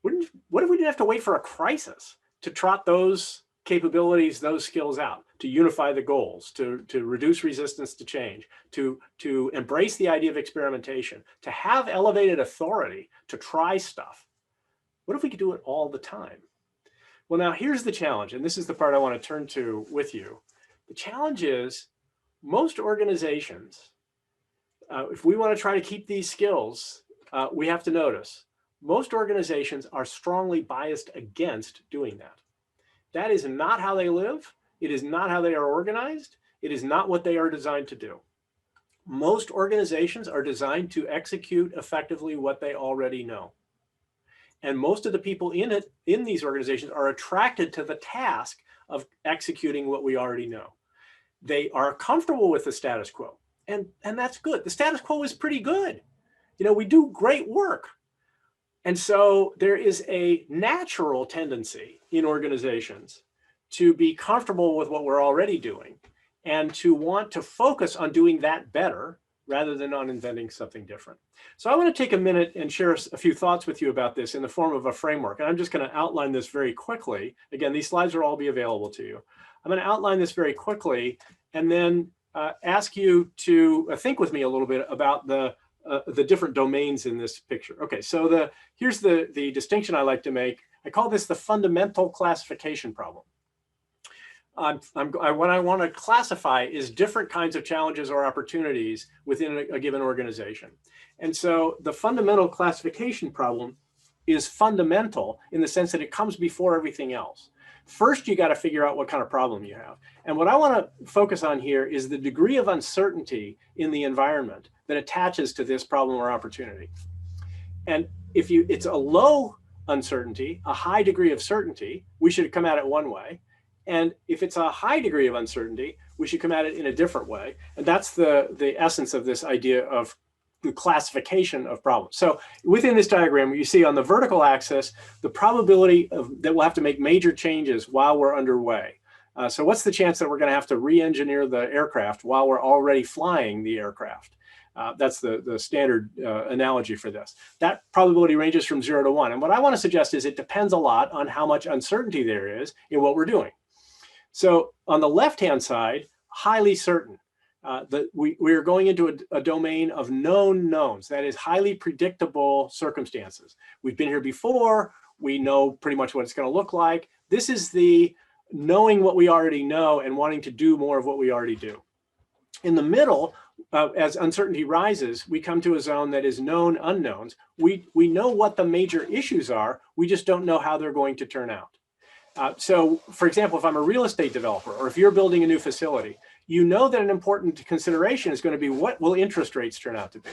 What if we didn't have to wait for a crisis to trot those capabilities, those skills out, to unify the goals, to reduce resistance to change, to embrace the idea of experimentation, to have elevated authority, to try stuff? What if we could do it all the time? Well, now here's the challenge, and this is the part I want to turn to with you. The challenge is most organizations, if we want to try to keep these skills, we have to notice most organizations are strongly biased against doing that. That is not how they live. It is not how they are organized. It is not what they are designed to do. Most organizations are designed to execute effectively what they already know. And most of the people in these organizations are attracted to the task of executing what we already know. They are comfortable with the status quo, and that's good. The status quo is pretty good. We do great work. And so there is a natural tendency in organizations to be comfortable with what we're already doing and to want to focus on doing that better rather than on inventing something different. So I want to take a minute and share a few thoughts with you about this in the form of a framework. And I'm just going to outline this very quickly. Again, these slides will all be available to you. I'm going to outline this very quickly and then ask you to think with me a little bit about the different domains in this picture. Okay, so here's the distinction I like to make. I call this the fundamental classification problem. What I want to classify is different kinds of challenges or opportunities within a given organization. And so the fundamental classification problem is fundamental in the sense that it comes before everything else. First, you got to figure out what kind of problem you have. And what I want to focus on here is the degree of uncertainty in the environment that attaches to this problem or opportunity. And if it's a low uncertainty, a high degree of certainty, we should come at it one way. And if it's a high degree of uncertainty, we should come at it in a different way. And that's the essence of this idea of the classification of problems. So within this diagram, you see on the vertical axis, the probability that we'll have to make major changes while we're underway. So what's the chance that we're going to have to re-engineer the aircraft while we're already flying the aircraft? That's the standard analogy for this. That probability ranges from 0 to 1. And what I want to suggest is it depends a lot on how much uncertainty there is in what we're doing. So on the left-hand side, highly certain. That we are going into a domain of known knowns, that is highly predictable circumstances. We've been here before, we know pretty much what it's going to look like. This is the knowing what we already know and wanting to do more of what we already do. In the middle, as uncertainty rises, we come to a zone that is known unknowns. We know what the major issues are, we just don't know how they're going to turn out. So for example, if I'm a real estate developer or if you're building a new facility, you know that an important consideration is going to be what will interest rates turn out to be.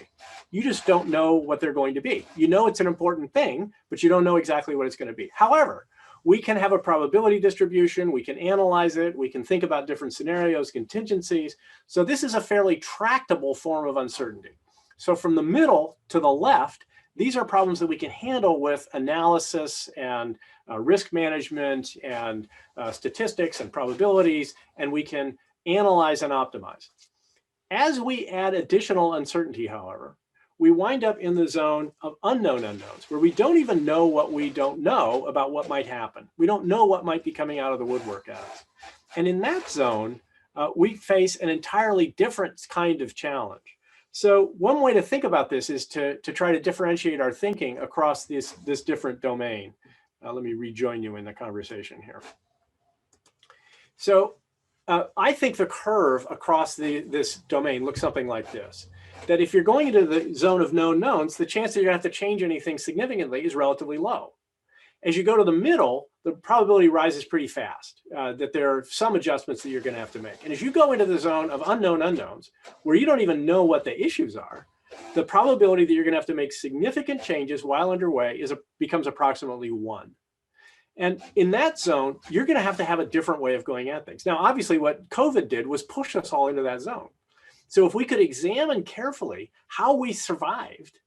You just don't know what they're going to be. You know it's an important thing, but you don't know exactly what it's going to be. However, we can have a probability distribution, we can analyze it, we can think about different scenarios, contingencies. So this is a fairly tractable form of uncertainty. So from the middle to the left, these are problems that we can handle with analysis and risk management and statistics and probabilities, and we can analyze and optimize. As we add additional uncertainty, however, we wind up in the zone of unknown unknowns, where we don't even know what we don't know about what might happen. We don't know what might be coming out of the woodwork at us. And in that zone, we face an entirely different kind of challenge. So one way to think about this is to try to differentiate our thinking across this different domain. Let me rejoin you in the conversation here. So I think the curve across this domain looks something like this. That if you're going into the zone of known knowns, the chance that you're going to have to change anything significantly is relatively low. As you go to the middle, the probability rises pretty fast, that there are some adjustments that you're going to have to make. And as you go into the zone of unknown unknowns, where you don't even know what the issues are, the probability that you're going to have to make significant changes while underway becomes approximately 1. And in that zone, you're going to have a different way of going at things. Now, obviously, what COVID did was push us all into that zone. So if we could examine carefully how we survived,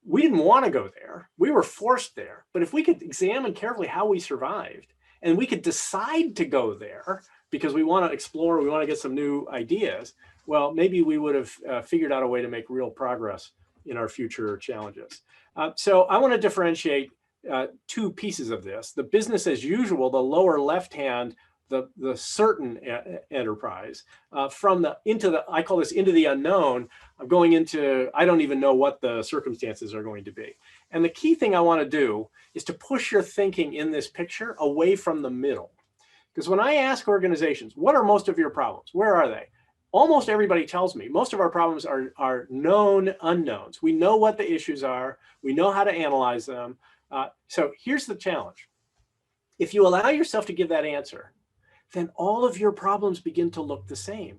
we didn't want to go there. We were forced there. But if we could examine carefully how we survived, and we could decide to go there because we want to explore, we want to get some new ideas, well, maybe we would have figured out a way to make real progress in our future challenges. So I want to differentiate two pieces of this. The business as usual, the lower left hand, the certain enterprise, from I call this into the unknown. I'm going into, I don't even know what the circumstances are going to be. And the key thing I want to do is to push your thinking in this picture away from the middle. Because when I ask organizations, what are most of your problems? Where are they? Almost everybody tells me most of our problems are known unknowns. We know what the issues are. We know how to analyze them. So here's the challenge. If you allow yourself to give that answer, then all of your problems begin to look the same.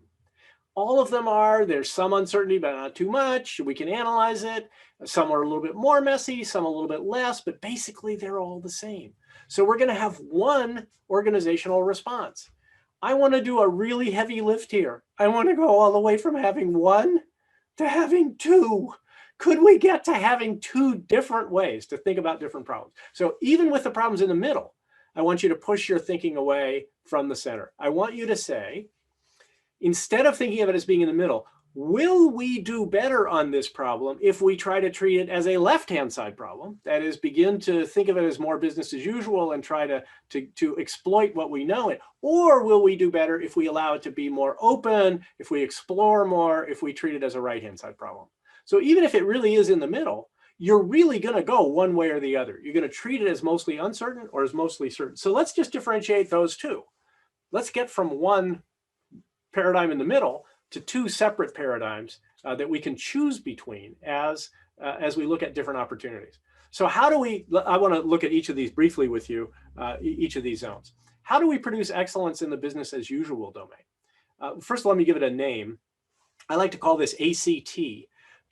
All of them there's some uncertainty, but not too much. We can analyze it. Some are a little bit more messy, some a little bit less, but basically they're all the same. So we're going to have one organizational response. I want to do a really heavy lift here. I want to go all the way from having 1 to having 2, Could we get to having two different ways to think about different problems? So even with the problems in the middle, I want you to push your thinking away from the center. I want you to say, instead of thinking of it as being in the middle, will we do better on this problem if we try to treat it as a left-hand side problem? That is, begin to think of it as more business as usual and try to exploit what we know it. Or will we do better if we allow it to be more open, if we explore more, if we treat it as a right-hand side problem? So even if it really is in the middle, you're really going to go one way or the other. You're going to treat it as mostly uncertain or as mostly certain. So let's just differentiate those two. Let's get from one paradigm in the middle to two separate paradigms that we can choose between as we look at different opportunities. So how do we, I want to look at each of these briefly with you, each of these zones. How do we produce excellence in the business as usual domain? First, let me give it a name. I like to call this ACT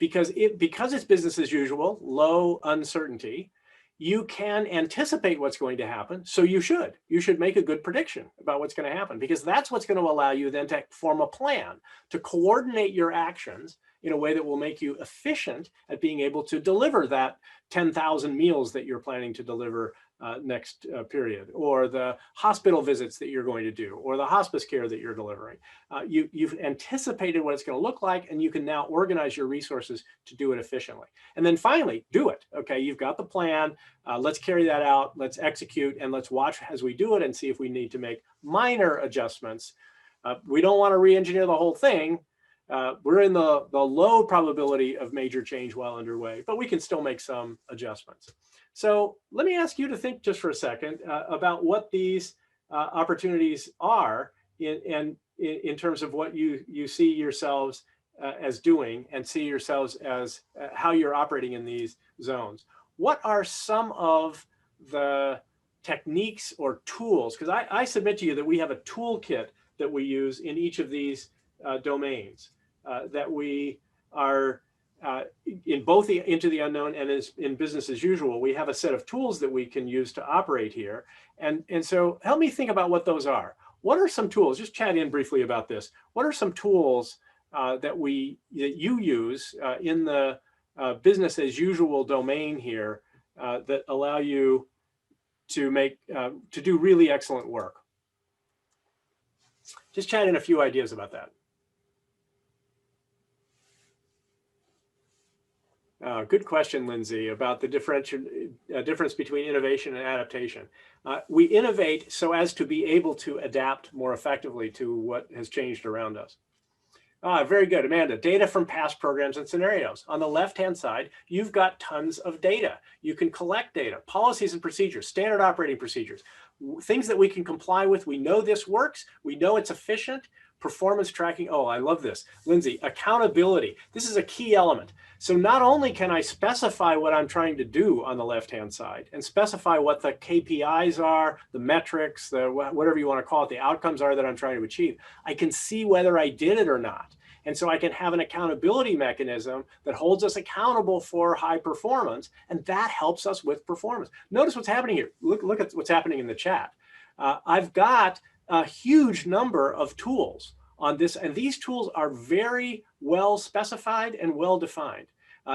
because it's business as usual, low uncertainty. You can anticipate what's going to happen. So you should make a good prediction about what's going to happen, because that's what's going to allow you then to form a plan to coordinate your actions in a way that will make you efficient at being able to deliver that 10,000 meals that you're planning to deliver next period, or the hospital visits that you're going to do, or the hospice care that you're delivering. You've anticipated what it's going to look like, and you can now organize your resources to do it efficiently. And then finally, do it. Okay, you've got the plan. Let's carry that out. Let's execute, and let's watch as we do it and see if we need to make minor adjustments. We don't want to re-engineer the whole thing. We're in the low probability of major change while underway, but we can still make some adjustments. So let me ask you to think just for a second about what these opportunities are in terms of what you see yourselves as doing, and see yourselves as how you're operating in these zones. What are some of the techniques or tools? Because I submit to you that we have a toolkit that we use in each of these domains, that we are in both the into the unknown and in business as usual. We have a set of tools that we can use to operate here. And so help me think about what those are. What are some tools? Just chat in briefly about this. What are some tools that you use in the business as usual domain here that allow you to do really excellent work? Just chat in a few ideas about that. Good question, Lindsay, about the difference between innovation and adaptation. We innovate so as to be able to adapt more effectively to what has changed around us. Very good, Amanda. Data from past programs and scenarios. On the left-hand side, you've got tons of data. You can collect data, policies and procedures, standard operating procedures, things that we can comply with. We know this works. We know it's efficient. Performance tracking. Oh, I love this. Lindsay, accountability. This is a key element. So not only can I specify what I'm trying to do on the left-hand side and specify what the KPIs are, the metrics, whatever you want to call it, the outcomes are that I'm trying to achieve, I can see whether I did it or not. And so I can have an accountability mechanism that holds us accountable for high performance, and that helps us with performance. Notice what's happening here. Look at what's happening in the chat. I've got a huge number of tools on this, and these tools are very well specified and well defined.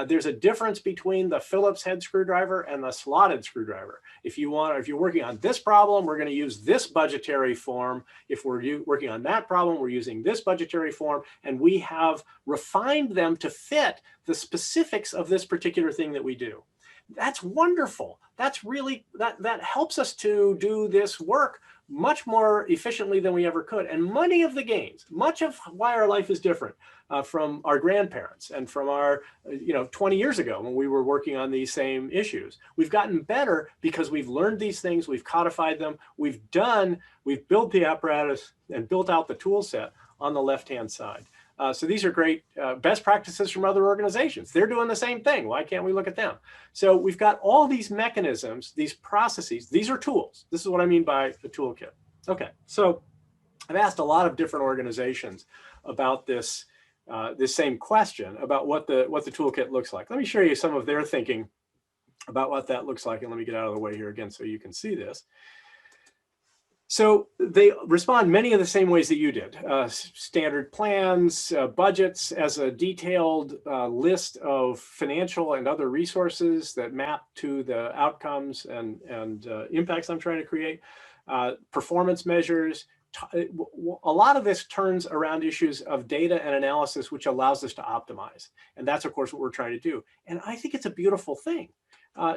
There's a difference between the Phillips head screwdriver and the slotted screwdriver. If you're working on this problem, we're going to use this budgetary form. If we're working on that problem, we're using this budgetary form, and we have refined them to fit the specifics of this particular thing that we do. That's wonderful. That's really, that helps us to do this work much more efficiently than we ever could. And many of the gains, much of why our life is different from our grandparents and from our, 20 years ago when we were working on these same issues. We've gotten better because we've learned these things, we've codified them, we've built the apparatus and built out the tool set on the left-hand side. So these are great best practices from other organizations. They're doing the same thing. Why can't we look at them? So we've got all these mechanisms, these processes. These are tools. This is what I mean by a toolkit. Okay, so I've asked a lot of different organizations about this same question about what the toolkit looks like. Let me show you some of their thinking about what that looks like, and let me get out of the way here again so you can see this. So they respond many of the same ways that you did. Standard plans, budgets as a detailed list of financial and other resources that map to the outcomes and impacts I'm trying to create. Performance measures. A lot of this turns around issues of data and analysis, which allows us to optimize. And that's, of course, what we're trying to do. And I think it's a beautiful thing.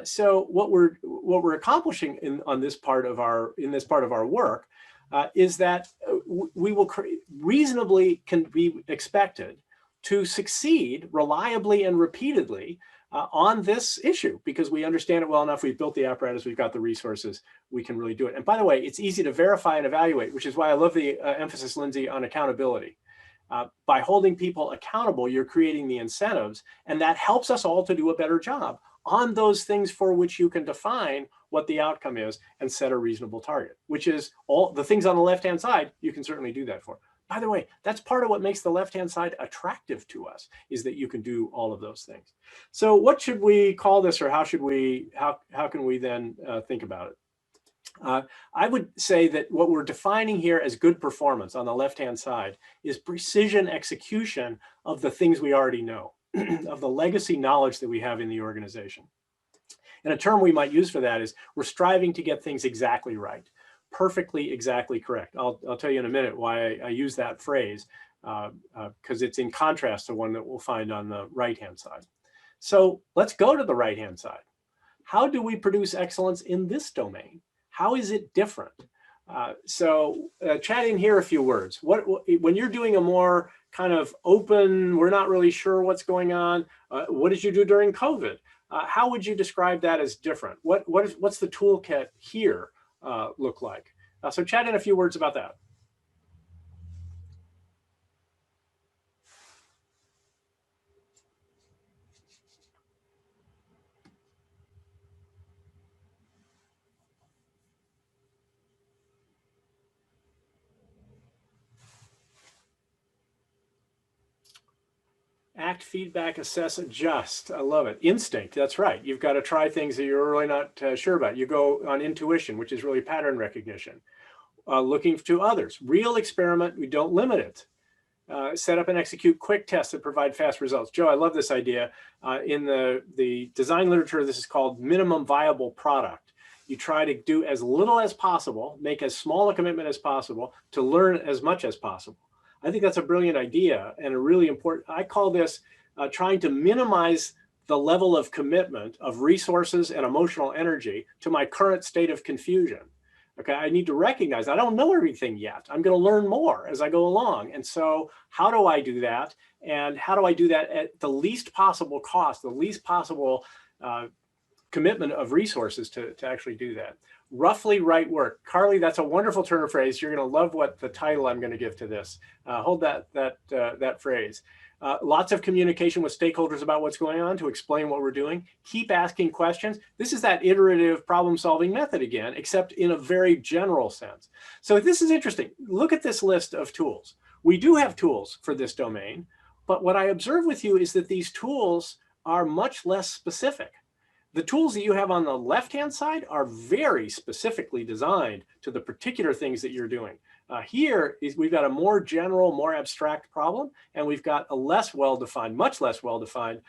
So what we're accomplishing in this part of our work is that we will reasonably can be expected to succeed reliably and repeatedly on this issue, because we understand it well enough. We've built the apparatus, we've got the resources, we can really do it. And by the way, it's easy to verify and evaluate, which is why I love the emphasis, Lindsay, on accountability. By holding people accountable, you're creating the incentives, and that helps us all to do a better job on those things for which you can define what the outcome is and set a reasonable target, which is all the things on the left-hand side, you can certainly do that for. By the way, that's part of what makes the left-hand side attractive to us, is that you can do all of those things. So what should we call this, or how can we then think about it? I would say that what we're defining here as good performance on the left-hand side is precision execution of the things we already know, of the legacy knowledge that we have in the organization. And a term we might use for that is we're striving to get things exactly right, perfectly, exactly correct. I'll tell you in a minute why I use that phrase, because it's in contrast to one that we'll find on the right-hand side. So let's go to the right-hand side. How do we produce excellence in this domain? How is it different? So chat in here a few words. When you're doing a more kind of open, we're not really sure what's going on, what did you do during COVID? How would you describe that as different? What's the toolkit here look like? So chat in a few words about that. Act, feedback, assess, adjust. I love it. Instinct, that's right. You've got to try things that you're really not sure about. You go on intuition, which is really pattern recognition. Looking to others. Real experiment, we don't limit it. Set up and execute quick tests that provide fast results. Joe, I love this idea. In the design literature, this is called minimum viable product. You try to do as little as possible, make as small a commitment as possible to learn as much as possible. I think that's a brilliant idea and a really important, I call this trying to minimize the level of commitment of resources and emotional energy to my current state of confusion. Okay, I need to recognize I don't know everything yet. I'm going to learn more as I go along. And so how do I do that? And how do I do that at the least possible cost, the least possible commitment of resources to actually do that? Roughly right work. Carly, that's a wonderful turn of phrase. You're going to love what the title I'm going to give to this. Hold that phrase. Lots of communication with stakeholders about what's going on to explain what we're doing. Keep asking questions. This is that iterative problem-solving method again, except in a very general sense. So this is interesting. Look at this list of tools. We do have tools for this domain, but what I observe with you is that these tools are much less specific. The tools that you have on the left-hand side are very specifically designed to the particular things that you're doing. Here we've got a more general, more abstract problem, and we've got a less well-defined, much less well-defined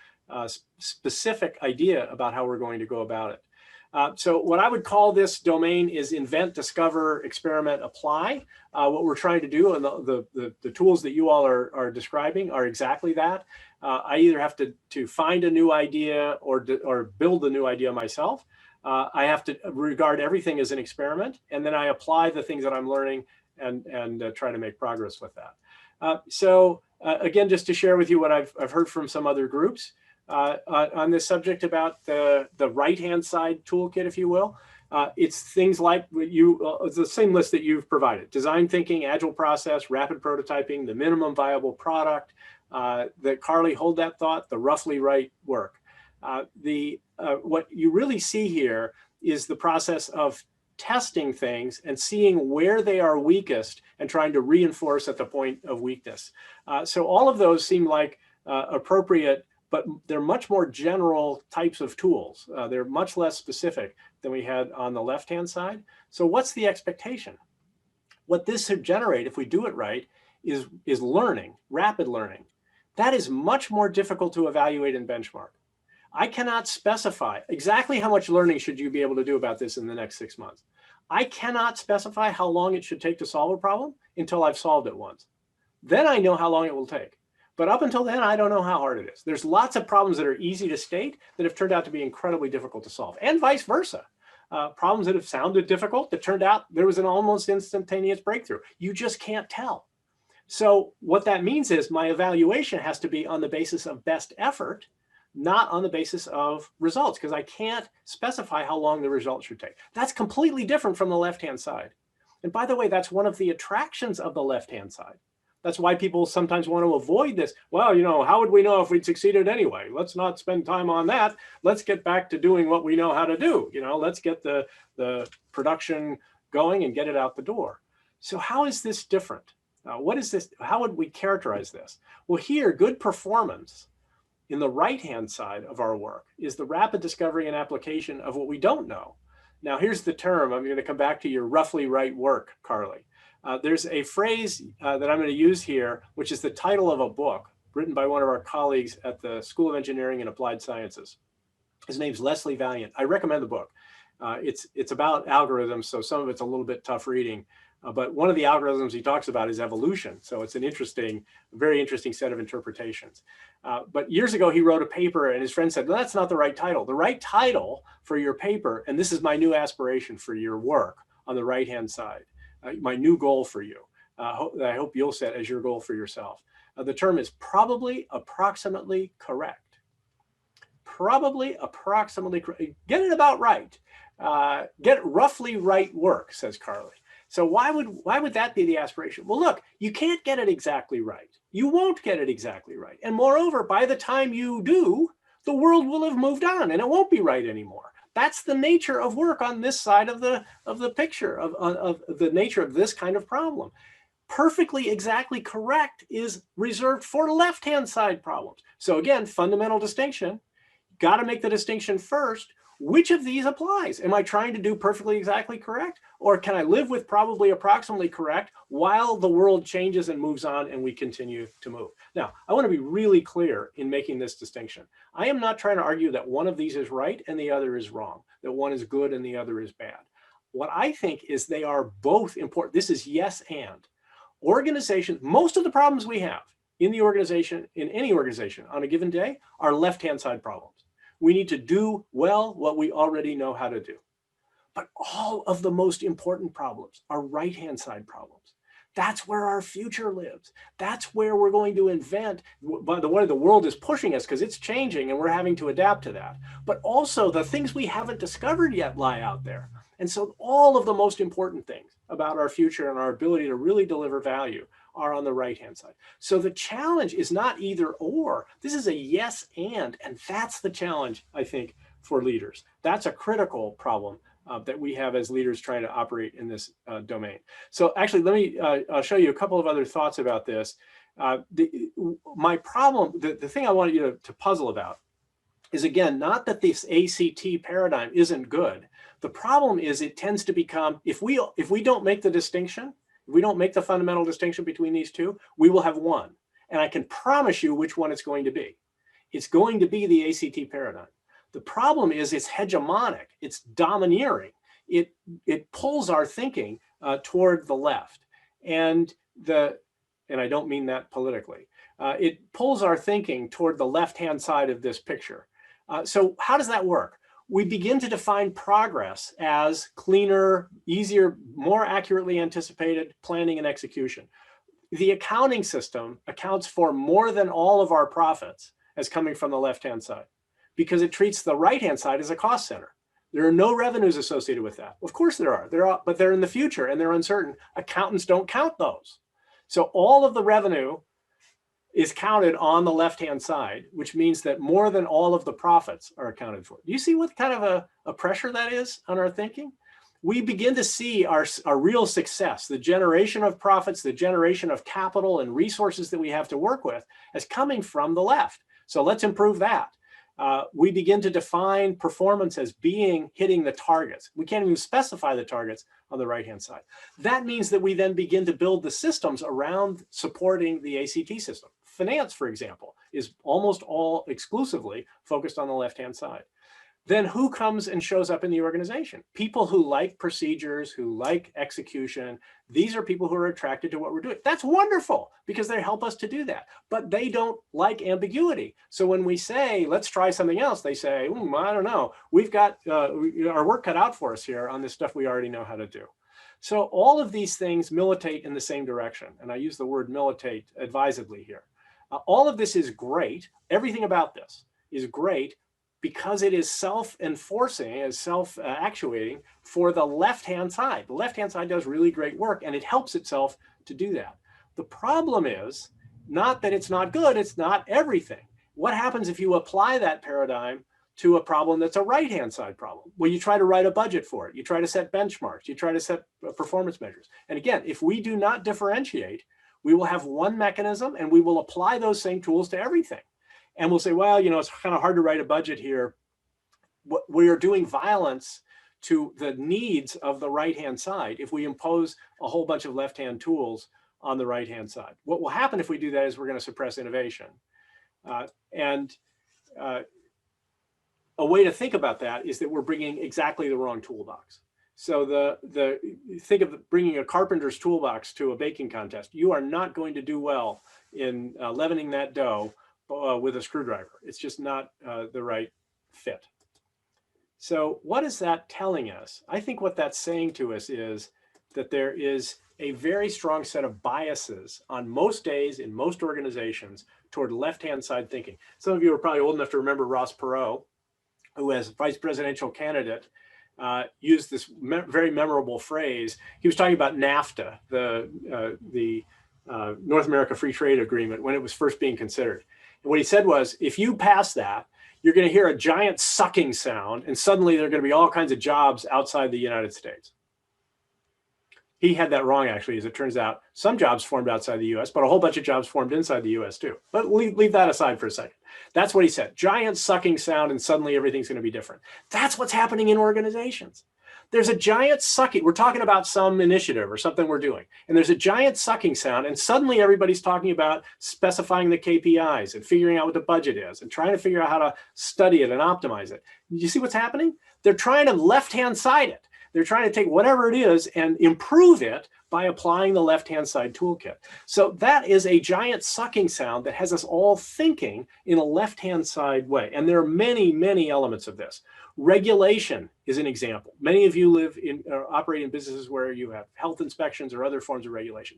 specific idea about how we're going to go about it. So what I would call this domain is invent, discover, experiment, apply. What we're trying to do, and the tools that you all are describing are exactly that. I either have to find a new idea or build a new idea myself. I have to regard everything as an experiment, and then I apply the things that I'm learning and try to make progress with that. So again, just to share with you what I've heard from some other groups on this subject about the right-hand side toolkit, if you will. It's things like the same list that you've provided: design thinking, agile process, rapid prototyping, the minimum viable product. That Carly, hold that thought, the roughly right work. What you really see here is the process of testing things and seeing where they are weakest and trying to reinforce at the point of weakness. So all of those seem like appropriate, but they're much more general types of tools. They're much less specific than we had on the left-hand side. So what's the expectation? What this should generate, if we do it right, is learning, rapid learning. That is much more difficult to evaluate and benchmark. I cannot specify exactly how much learning should you be able to do about this in the next 6 months. I cannot specify how long it should take to solve a problem until I've solved it once. Then I know how long it will take. But up until then, I don't know how hard it is. There's lots of problems that are easy to state that have turned out to be incredibly difficult to solve, and vice versa. Problems that have sounded difficult that turned out there was an almost instantaneous breakthrough. You just can't tell. So what that means is my evaluation has to be on the basis of best effort, not on the basis of results, because I can't specify how long the result should take. That's completely different from the left-hand side. And by the way, that's one of the attractions of the left-hand side. That's why people sometimes want to avoid this. Well, you know, how would we know if we'd succeeded anyway? Let's not spend time on that. Let's get back to doing what we know how to do. You know, let's get the production going and get it out the door. So how is this different? What is this? How would we characterize this? Well, here, good performance in the right-hand side of our work is the rapid discovery and application of what we don't know. Now, here's the term. I'm going to come back to your roughly right work, Carly. There's a phrase that I'm going to use here, which is the title of a book written by one of our colleagues at the School of Engineering and Applied Sciences. His name's Leslie Valiant. I recommend the book. It's about algorithms, so some of it's a little bit tough reading. But one of the algorithms he talks about is evolution. So it's an interesting, very interesting set of interpretations. But years ago, he wrote a paper and his friend said, well, that's not the right title. The right title for your paper, and this is my new aspiration for your work on the right-hand side, my new goal for you, I hope you'll set as your goal for yourself. The term is probably approximately correct. Probably approximately correct. Get it about right. Get roughly right work, says Carly. So why would that be the aspiration? Well, look, you can't get it exactly right. You won't get it exactly right. And moreover, by the time you do, the world will have moved on and it won't be right anymore. That's the nature of work on this side of the picture, of the nature of this kind of problem. Perfectly exactly correct is reserved for left-hand side problems. So again, fundamental distinction, got to make the distinction first. Which of these applies? Am I trying to do perfectly exactly correct? Or can I live with probably approximately correct while the world changes and moves on and we continue to move? Now, I want to be really clear in making this distinction. I am not trying to argue that one of these is right and the other is wrong, that one is good and the other is bad. What I think is they are both important. This is yes and. Organization, most of the problems we have in the organization, in any organization on a given day, are left-hand side problems. We need to do well what we already know how to do. But all of the most important problems are right-hand side problems. That's where our future lives. That's where we're going to invent. By the way, the world is pushing us because it's changing and we're having to adapt to that. But also the things we haven't discovered yet lie out there. And so all of the most important things about our future and our ability to really deliver value are on the right-hand side. So the challenge is not either or. This is a yes and that's the challenge, I think, for leaders. That's a critical problem that we have as leaders trying to operate in this domain. So actually, let me I'll show you a couple of other thoughts about this. My problem, the thing I wanted you to puzzle about is, again, not that this ACT paradigm isn't good. The problem is it tends to become, if we don't make the distinction, if we don't make the fundamental distinction between these two, we will have one. And I can promise you which one it's going to be. It's going to be the ACT paradigm. The problem is it's hegemonic, it's domineering. It pulls our thinking toward the left. And I don't mean that politically. It pulls our thinking toward the left-hand side of this picture. So how does that work? We begin to define progress as cleaner, easier, more accurately anticipated planning and execution. The accounting system accounts for more than all of our profits as coming from the left-hand side because it treats the right-hand side as a cost center. There are no revenues associated with that. Of course there are, but they're in the future and they're uncertain. Accountants don't count those. So all of the revenue is counted on the left-hand side, which means that more than all of the profits are accounted for. Do you see what kind of a pressure that is on our thinking? We begin to see our real success, the generation of profits, the generation of capital and resources that we have to work with as coming from the left. So let's improve that. we begin to define performance as being hitting the targets. We can't even specify the targets on the right-hand side. That means that we then begin to build the systems around supporting the ACT system. Finance, for example, is almost all exclusively focused on the left-hand side. Then who comes and shows up in the organization? People who like procedures, who like execution. These are people who are attracted to what we're doing. That's wonderful because they help us to do that, but they don't like ambiguity. So when we say, let's try something else, they say, I don't know. We've got our work cut out for us here on this stuff we already know how to do. So all of these things militate in the same direction. And I use the word militate advisedly here. All of this is great. Everything about this is great because it is self-enforcing, is self-actuating for the left-hand side. The left-hand side does really great work and it helps itself to do that. The problem is not that it's not good, it's not everything. What happens if you apply that paradigm to a problem that's a right-hand side problem? Well, you try to write a budget for it. You try to set benchmarks. You try to set performance measures. And again, if we do not differentiate, we will have one mechanism and we will apply those same tools to everything. And we'll say, well, you know, it's kind of hard to write a budget here. We are doing violence to the needs of the right-hand side if we impose a whole bunch of left-hand tools on the right-hand side. What will happen if we do that is we're going to suppress innovation. A way to think about that is that we're bringing exactly the wrong toolbox. So think of bringing a carpenter's toolbox to a baking contest. You are not going to do well in leavening that dough with a screwdriver. It's just not the right fit. So what is that telling us? I think what that's saying to us is that there is a very strong set of biases on most days in most organizations toward left-hand side thinking. Some of you are probably old enough to remember Ross Perot, who as vice presidential candidate used this very memorable phrase. He was talking about NAFTA, the North America Free Trade Agreement, when it was first being considered. And what he said was, if you pass that, you're going to hear a giant sucking sound, and suddenly there are going to be all kinds of jobs outside the United States. He had that wrong, actually, as it turns out. Some jobs formed outside the US, but a whole bunch of jobs formed inside the US too. But leave that aside for a second. That's what he said. Giant sucking sound, and suddenly everything's going to be different. That's what's happening in organizations. There's a giant sucking. We're talking about some initiative or something we're doing, and there's a giant sucking sound, and suddenly everybody's talking about specifying the KPIs and figuring out what the budget is and trying to figure out how to study it and optimize it. You see what's happening? They're trying to left-hand side it. They're trying to take whatever it is and improve it by applying the left-hand side toolkit. So that is a giant sucking sound that has us all thinking in a left-hand side way. And there are many, many elements of this. Regulation is an example. Many of you live in or operate in businesses where you have health inspections or other forms of regulation.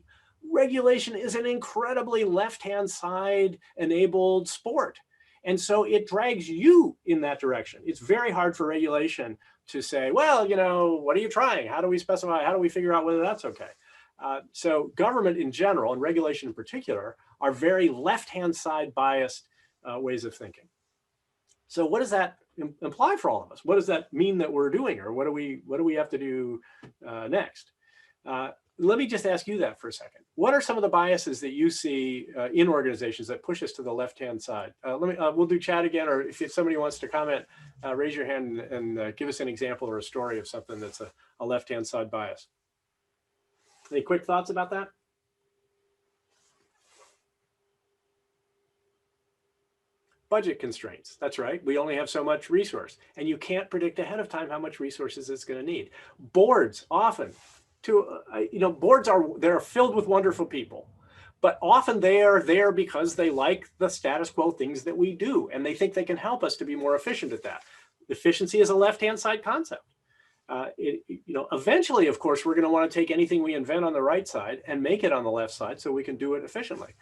Regulation is an incredibly left-hand side enabled sport. And so it drags you in that direction. It's very hard for regulation to say, well, you know, what are you trying? How do we specify? How do we figure out whether that's okay? So government in general, and regulation in particular, are very left-hand side biased ways of thinking. So what does that imply for all of us? What does that mean that we're doing, or what do we have to do next? Let me just ask you that for a second. What are some of the biases that you see in organizations that push us to the left-hand side? We'll do chat again, or if somebody wants to comment, raise your hand and give us an example or a story of something that's a left-hand side bias. Any quick thoughts about that? Budget constraints. That's right. We only have so much resource, and you can't predict ahead of time how much resources it's going to need. Boards often. Boards they're filled with wonderful people, but often they are there because they like the status quo things that we do, and they think they can help us to be more efficient at that. Efficiency is a left-hand side concept. Eventually, of course, we're going to want to take anything we invent on the right side and make it on the left side so we can do it efficiently.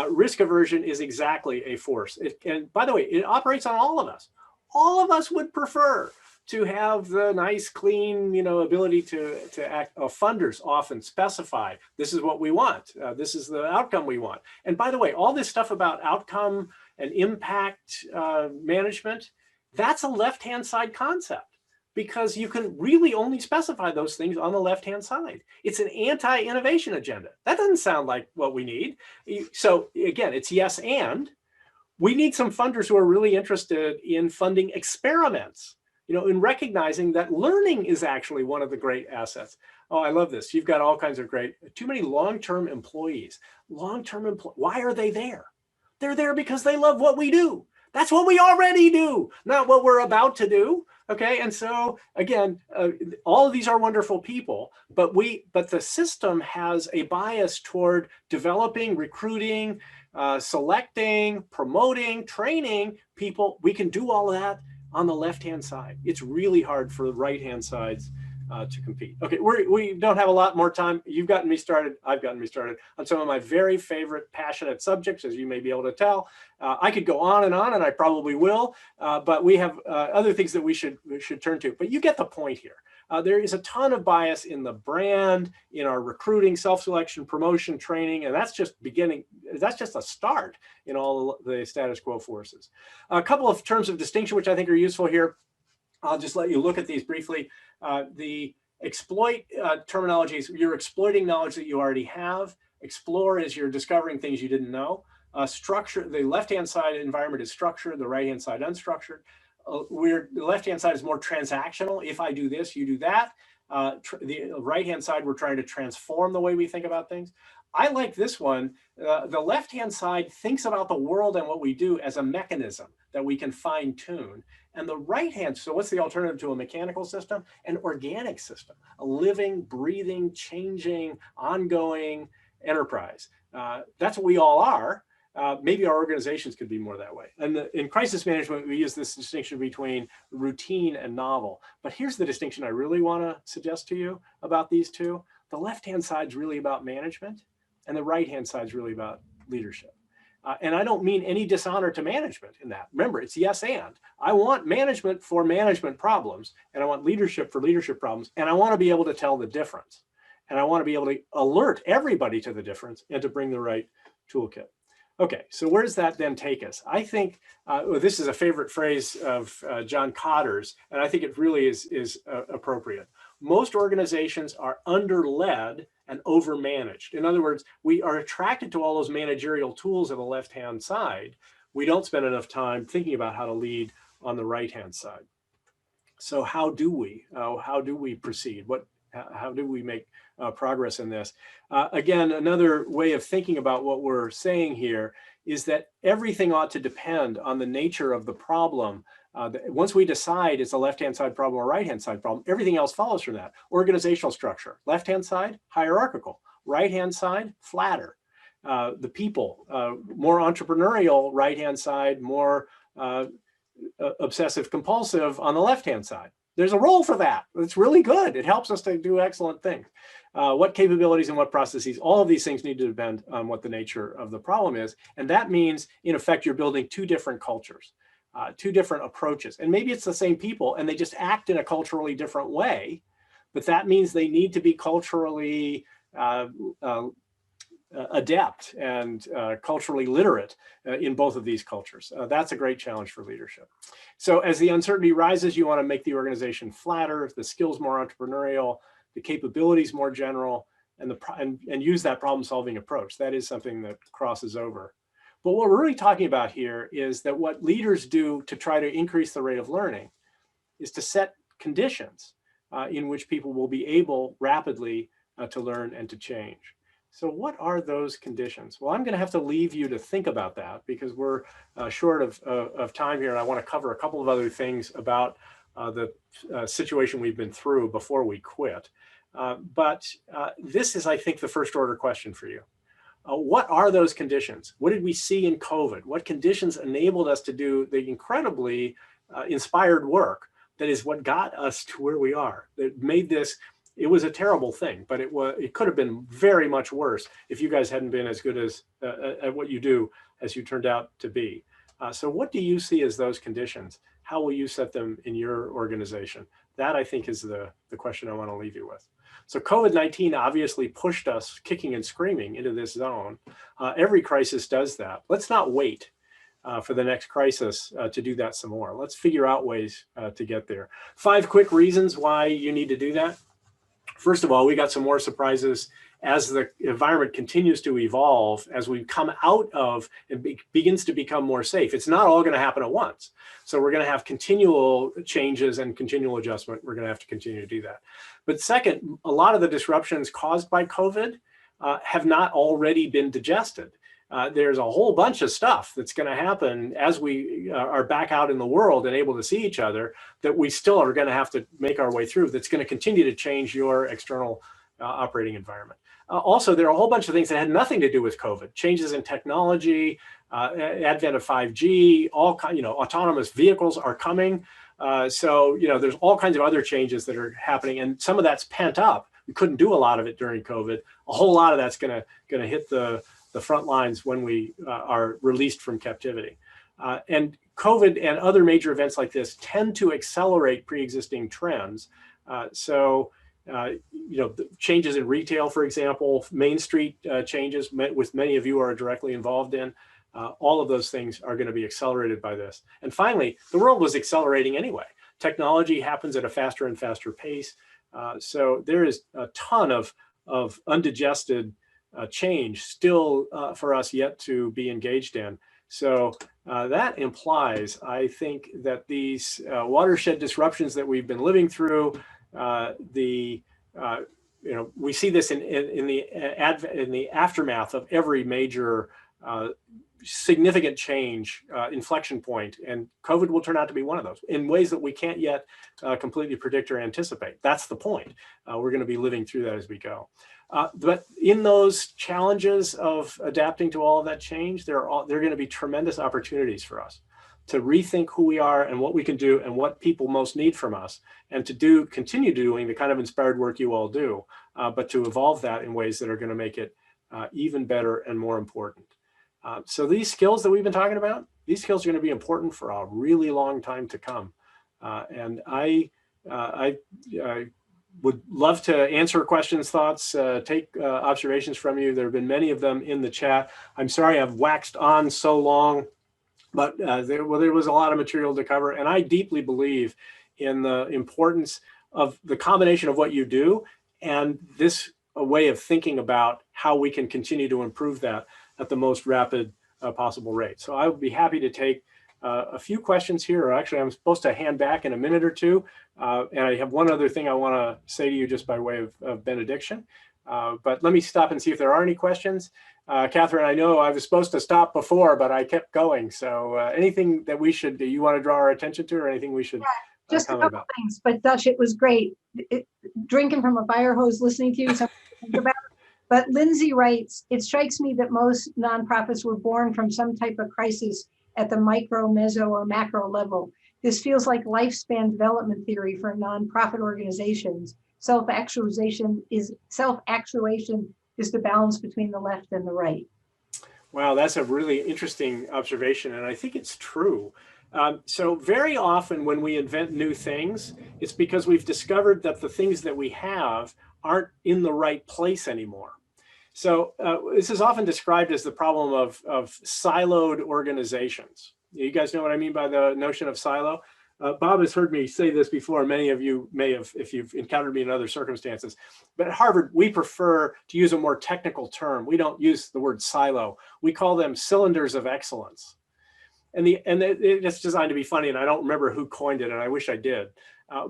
Risk aversion is exactly a force. And by the way, it operates on all of us. All of us would prefer to have the nice, clean, ability to act. Funders often specify, this is what we want. This is the outcome we want. And by the way, all this stuff about outcome and impact management, that's a left-hand side concept, because you can really only specify those things on the left-hand side. It's an anti-innovation agenda. That doesn't sound like what we need. So again, it's yes and. We need some funders who are really interested in funding experiments, in recognizing that learning is actually one of the great assets. Oh, I love this. You've got all kinds of too many long-term employees. Why are they there? They're there because they love what we do. That's what we already do, not what we're about to do. Okay, and so again, all of these are wonderful people, but the system has a bias toward developing, recruiting, selecting, promoting, training people. We can do all of that on the left-hand side. It's really hard for the right-hand sides to compete. Okay, we don't have a lot more time. You've gotten me started. I've gotten me started on some of my very favorite passionate subjects, as you may be able to tell. I could go on, and I probably will, but we have other things that we should turn to. But you get the point here. There is a ton of bias in the brand, in our recruiting, self-selection, promotion, training, and that's just beginning. That's just a start in all the status quo forces. A couple of terms of distinction, which I think are useful here. I'll just let you look at these briefly. The exploit terminology is you're exploiting knowledge that you already have. Explore is you're discovering things you didn't know. Structure, the left-hand side environment is structured, the right-hand side unstructured. The left-hand side is more transactional. If I do this, you do that. The right-hand side, we're trying to transform the way we think about things. I like this one. The left-hand side thinks about the world and what we do as a mechanism that we can fine tune. And the right-hand, so what's the alternative to a mechanical system? An organic system, a living, breathing, changing, ongoing enterprise. That's what we all are. Maybe our organizations could be more that way. And in crisis management, we use this distinction between routine and novel. But here's the distinction I really want to suggest to you about these two. The left-hand side is really about management, and the right-hand side is really about leadership. And I don't mean any dishonor to management in that. Remember, it's yes and. I want management for management problems, and I want leadership for leadership problems, and I want to be able to tell the difference. And I want to be able to alert everybody to the difference and to bring the right toolkit. Okay, so where does that then take us? I think this is a favorite phrase of John Cotter's, and I think it really is appropriate. Most organizations are under-led and over-managed. In other words, we are attracted to all those managerial tools on the left-hand side. We don't spend enough time thinking about how to lead on the right-hand side. So how do we proceed? How do we make progress in this? Again, another way of thinking about what we're saying here is that everything ought to depend on the nature of the problem. Once we decide it's a left-hand side problem or right-hand side problem, everything else follows from that. Organizational structure, left-hand side, hierarchical, right-hand side, flatter. The people, more entrepreneurial, right-hand side, more obsessive compulsive on the left-hand side. There's a role for that. It's really good. It helps us to do excellent things. What capabilities and what processes, all of these things need to depend on what the nature of the problem is. And that means, in effect, you're building two different cultures, two different approaches. And maybe it's the same people and they just act in a culturally different way, but that means they need to be culturally adept and culturally literate in both of these cultures. That's a great challenge for leadership. So as the uncertainty rises, you want to make the organization flatter, the skills more entrepreneurial, the capabilities more general, and use that problem-solving approach. That is something that crosses over. But what we're really talking about here is that what leaders do to try to increase the rate of learning is to set conditions in which people will be able rapidly to learn and to change. So what are those conditions? Well, I'm going to have to leave you to think about that because we're short of time here, and I want to cover a couple of other things about the situation we've been through before we quit. But this is, I think, the first order question for you. What are those conditions? What did we see in COVID? What conditions enabled us to do the incredibly inspired work that is what got us to where we are, that made this? It was a terrible thing, but it could have been very much worse if you guys hadn't been as good as at what you do as you turned out to be. So what do you see as those conditions? How will you set them in your organization? That, I think, is the question I want to leave you with. So COVID-19 obviously pushed us kicking and screaming into this zone. Every crisis does that. Let's not wait for the next crisis to do that some more. Let's figure out ways to get there. 5 quick reasons why you need to do that. First of all, we got some more surprises as the environment continues to evolve, as we come out of and begins to become more safe. It's not all going to happen at once. So we're going to have continual changes and continual adjustment. We're going to have to continue to do that. But second, a lot of the disruptions caused by COVID have not already been digested. There's a whole bunch of stuff that's going to happen as we are back out in the world and able to see each other that we still are going to have to make our way through. That's going to continue to change your external operating environment. Also, there are a whole bunch of things that had nothing to do with COVID. Changes in technology, advent of 5G, autonomous vehicles are coming. So there's all kinds of other changes that are happening, and some of that's pent up. We couldn't do a lot of it during COVID. A whole lot of that's going to hit the front lines when we are released from captivity. And COVID and other major events like this tend to accelerate pre-existing trends. The changes in retail, for example, Main Street changes, with many of you are directly involved in, all of those things are going to be accelerated by this. And finally, the world was accelerating anyway. Technology happens at a faster and faster pace. So there is a ton of undigested change still for us yet to be engaged in. So that implies, I think, that these watershed disruptions that we've been living through, we see this in the aftermath of every major significant change, inflection point, and COVID will turn out to be one of those in ways that we can't yet completely predict or anticipate. That's the point. We're going to be living through that as we go. But in those challenges of adapting to all of that change, there are going to be tremendous opportunities for us to rethink who we are and what we can do and what people most need from us, and to continue doing the kind of inspired work you all do, but to evolve that in ways that are going to make it even better and more important. So these skills that we've been talking about, these skills are going to be important for a really long time to come. And I would love to answer questions, thoughts, take observations from you. There have been many of them in the chat. I'm sorry I've waxed on so long, but there was a lot of material to cover. And I deeply believe in the importance of the combination of what you do and this way of thinking about how we can continue to improve that at the most rapid possible rate. So I would be happy to take a few questions here, or actually I'm supposed to hand back in a minute or two. And I have one other thing I want to say to you just by way of benediction. But let me stop and see if there are any questions. Catherine, I know I was supposed to stop before, but I kept going. So anything that you want to draw our attention to, or anything we should just a couple things, but Dush, it was great. Drinking from a fire hose, listening to you, something to think about. But Lindsay writes, it strikes me that most nonprofits were born from some type of crisis at the micro, meso, or macro level. This feels like lifespan development theory for nonprofit organizations. Self-actualization is the balance between the left and the right. Wow, that's a really interesting observation, and I think it's true. So very often when we invent new things, it's because we've discovered that the things that we have aren't in the right place anymore. So this is often described as the problem of siloed organizations. You guys know what I mean by the notion of silo? Bob has heard me say this before. Many of you may have, if you've encountered me in other circumstances. But at Harvard, we prefer to use a more technical term. We don't use the word silo. We call them cylinders of excellence. And it's designed to be funny, and I don't remember who coined it, and I wish I did.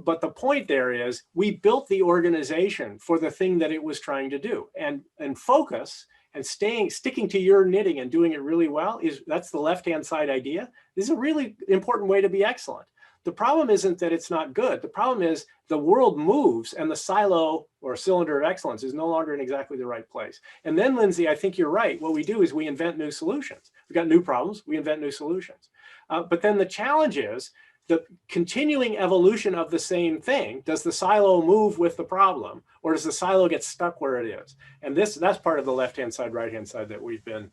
But the point there is we built the organization for the thing that it was trying to do, and focus and sticking to your knitting and doing it really well that's the left-hand side idea. This is a really important way to be excellent. The problem isn't that it's not good. The problem is the world moves and the silo or cylinder of excellence is no longer in exactly the right place. And then, Lindsay, I think you're right. What we do is we invent new solutions. We've got new problems, we invent new solutions. But then the challenge is the continuing evolution of the same thing. Does the silo move with the problem, or does the silo get stuck where it is? And that's part of the left-hand side, right-hand side that we've been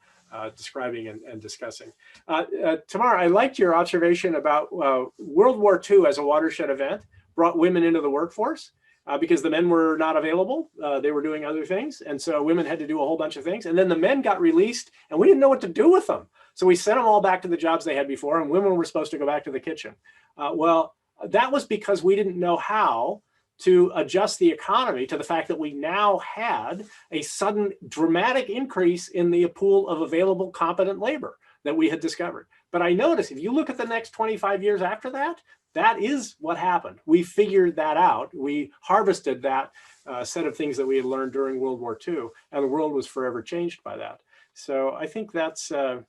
describing and discussing. Tamar, I liked your observation about World War II as a watershed event brought women into the workforce because the men were not available. They were doing other things. And so women had to do a whole bunch of things. And then the men got released and we didn't know what to do with them. So we sent them all back to the jobs they had before, and women were supposed to go back to the kitchen. Well, that was because we didn't know how to adjust the economy to the fact that we now had a sudden dramatic increase in the pool of available competent labor that we had discovered. But I noticed if you look at the next 25 years after that, that is what happened. We figured that out. We harvested that set of things that we had learned during World War II, and the world was forever changed by that. So I think that's an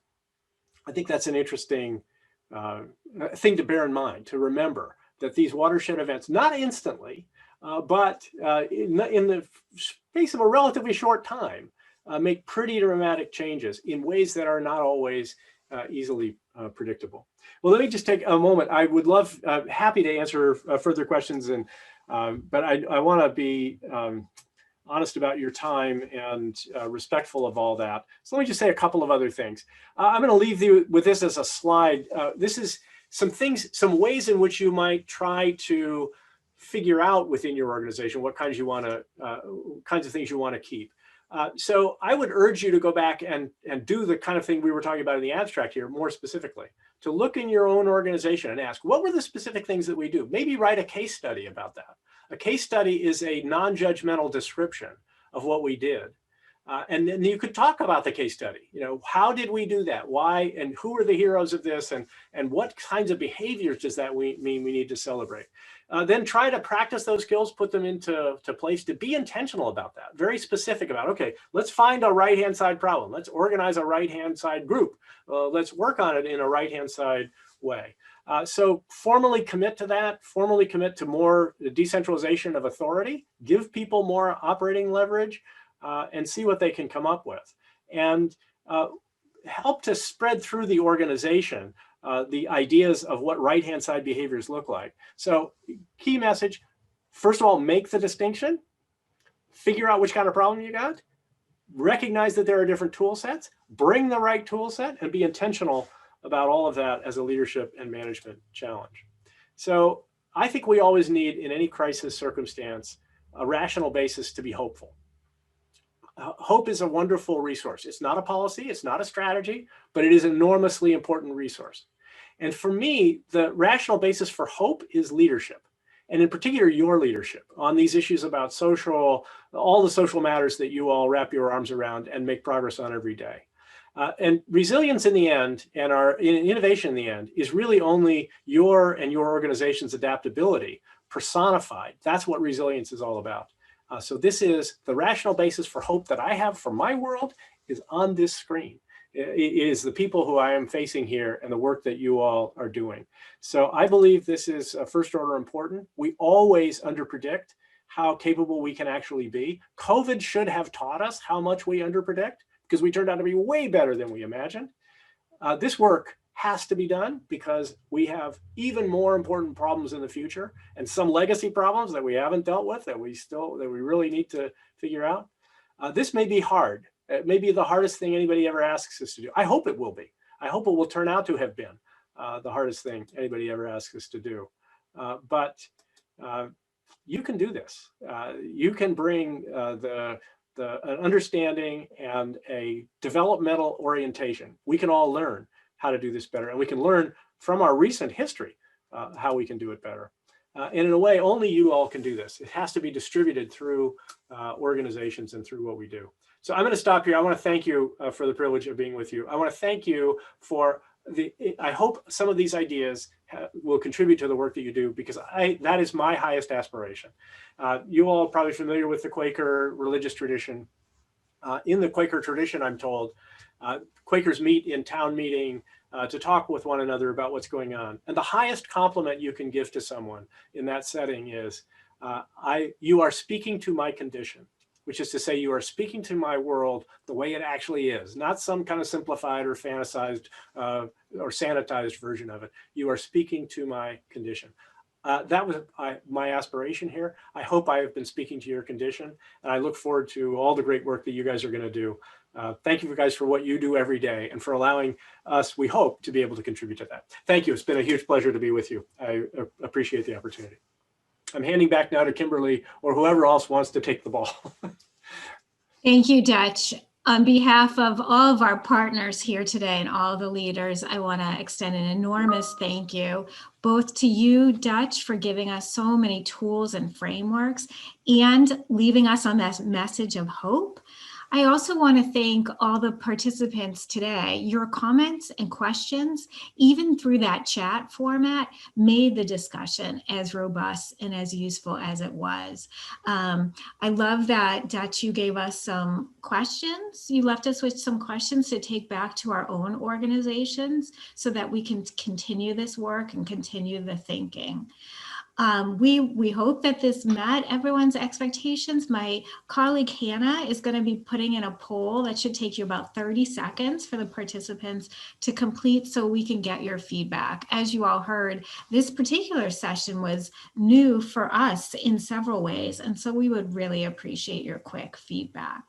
interesting thing to bear in mind, to remember that these watershed events, not instantly, but in the space of a relatively short time, make pretty dramatic changes in ways that are not always easily predictable. Well, let me just take a moment. I would love, happy to answer further questions, and but I want to be honest about your time and respectful of all that. So let me just say a couple of other things. I'm going to leave you with this as a slide. This is some things, some ways in which you might try to figure out within your organization what kinds you want to, kinds of things you want to keep. So I would urge you to go back and do the kind of thing we were talking about in the abstract here, more specifically, to look in your own organization and ask, what were the specific things that we do? Maybe write a case study about that. A case study is a non-judgmental description of what we did. And then you could talk about the case study. You know, how did we do that? Why and who are the heroes of this? And what kinds of behaviors does that mean we need to celebrate? Then try to practice those skills, put them into place, to be intentional about that, very specific about, okay, let's find a right-hand side problem. Let's organize a right-hand side group. Let's work on it in a right-hand side way. So formally commit to that, formally commit to more decentralization of authority, give people more operating leverage, and see what they can come up with. And help to spread through the organization the ideas of what right-hand side behaviors look like. So key message, first of all, make the distinction, figure out which kind of problem you got, recognize that there are different tool sets, bring the right tool set, and be intentional about all of that as a leadership and management challenge. So I think we always need, in any crisis circumstance, a rational basis to be hopeful. Hope is a wonderful resource. It's not a policy, it's not a strategy, but it is an enormously important resource. And for me, the rational basis for hope is leadership, and in particular, your leadership on these issues about all the social matters that you all wrap your arms around and make progress on every day. And resilience in the end, and our innovation in the end, is really only your and your organization's adaptability personified. That's what resilience is all about. So this is the rational basis for hope that I have for my world is on this screen. It is the people who I am facing here and the work that you all are doing. So I believe this is first order important. We always underpredict how capable we can actually be. COVID should have taught us how much we underpredict, because we turned out to be way better than we imagined. This work has to be done because we have even more important problems in the future, and some legacy problems that we haven't dealt with that we really need to figure out. This may be hard. It may be the hardest thing anybody ever asks us to do. I hope it will be. I hope it will turn out to have been the hardest thing anybody ever asks us to do. But you can do this. You can bring an understanding and a developmental orientation. We can all learn how to do this better, and we can learn from our recent history how we can do it better. And in a way, only you all can do this. It has to be distributed through organizations and through what we do. So I'm going to stop here. I want to thank you for the privilege of being with you. I want to thank you for I hope some of these ideas will contribute to the work that you do, because that is my highest aspiration. You all are probably familiar with the Quaker religious tradition. In the Quaker tradition, I'm told, Quakers meet in town meeting to talk with one another about what's going on. And the highest compliment you can give to someone in that setting is, you are speaking to my condition, which is to say you are speaking to my world the way it actually is, not some kind of simplified or fantasized or sanitized version of it. You are speaking to my condition. That was my aspiration here. I hope I have been speaking to your condition, and I look forward to all the great work that you guys are going to do. Thank you guys for what you do every day and for allowing us, we hope, to be able to contribute to that. Thank you. It's been a huge pleasure to be with you. I appreciate the opportunity. I'm handing back now to Kimberly or whoever else wants to take the ball. Thank you, Dutch. On behalf of all of our partners here today and all the leaders, I want to extend an enormous thank you both to you, Dutch, for giving us so many tools and frameworks and leaving us on that message of hope. I also want to thank all the participants today. Your comments and questions, even through that chat format, made the discussion as robust and as useful as it was. I love that, Dutch, you gave us some questions. You left us with some questions to take back to our own organizations so that we can continue this work and continue the thinking. We hope that this met everyone's expectations. My colleague Hannah is going to be putting in a poll that should take you about 30 seconds for the participants to complete so we can get your feedback. As you all heard, this particular session was new for us in several ways, and so we would really appreciate your quick feedback.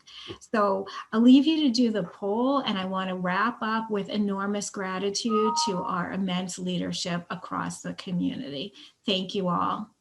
So I'll leave you to do the poll, and I want to wrap up with enormous gratitude to our immense leadership across the community. Thank you all.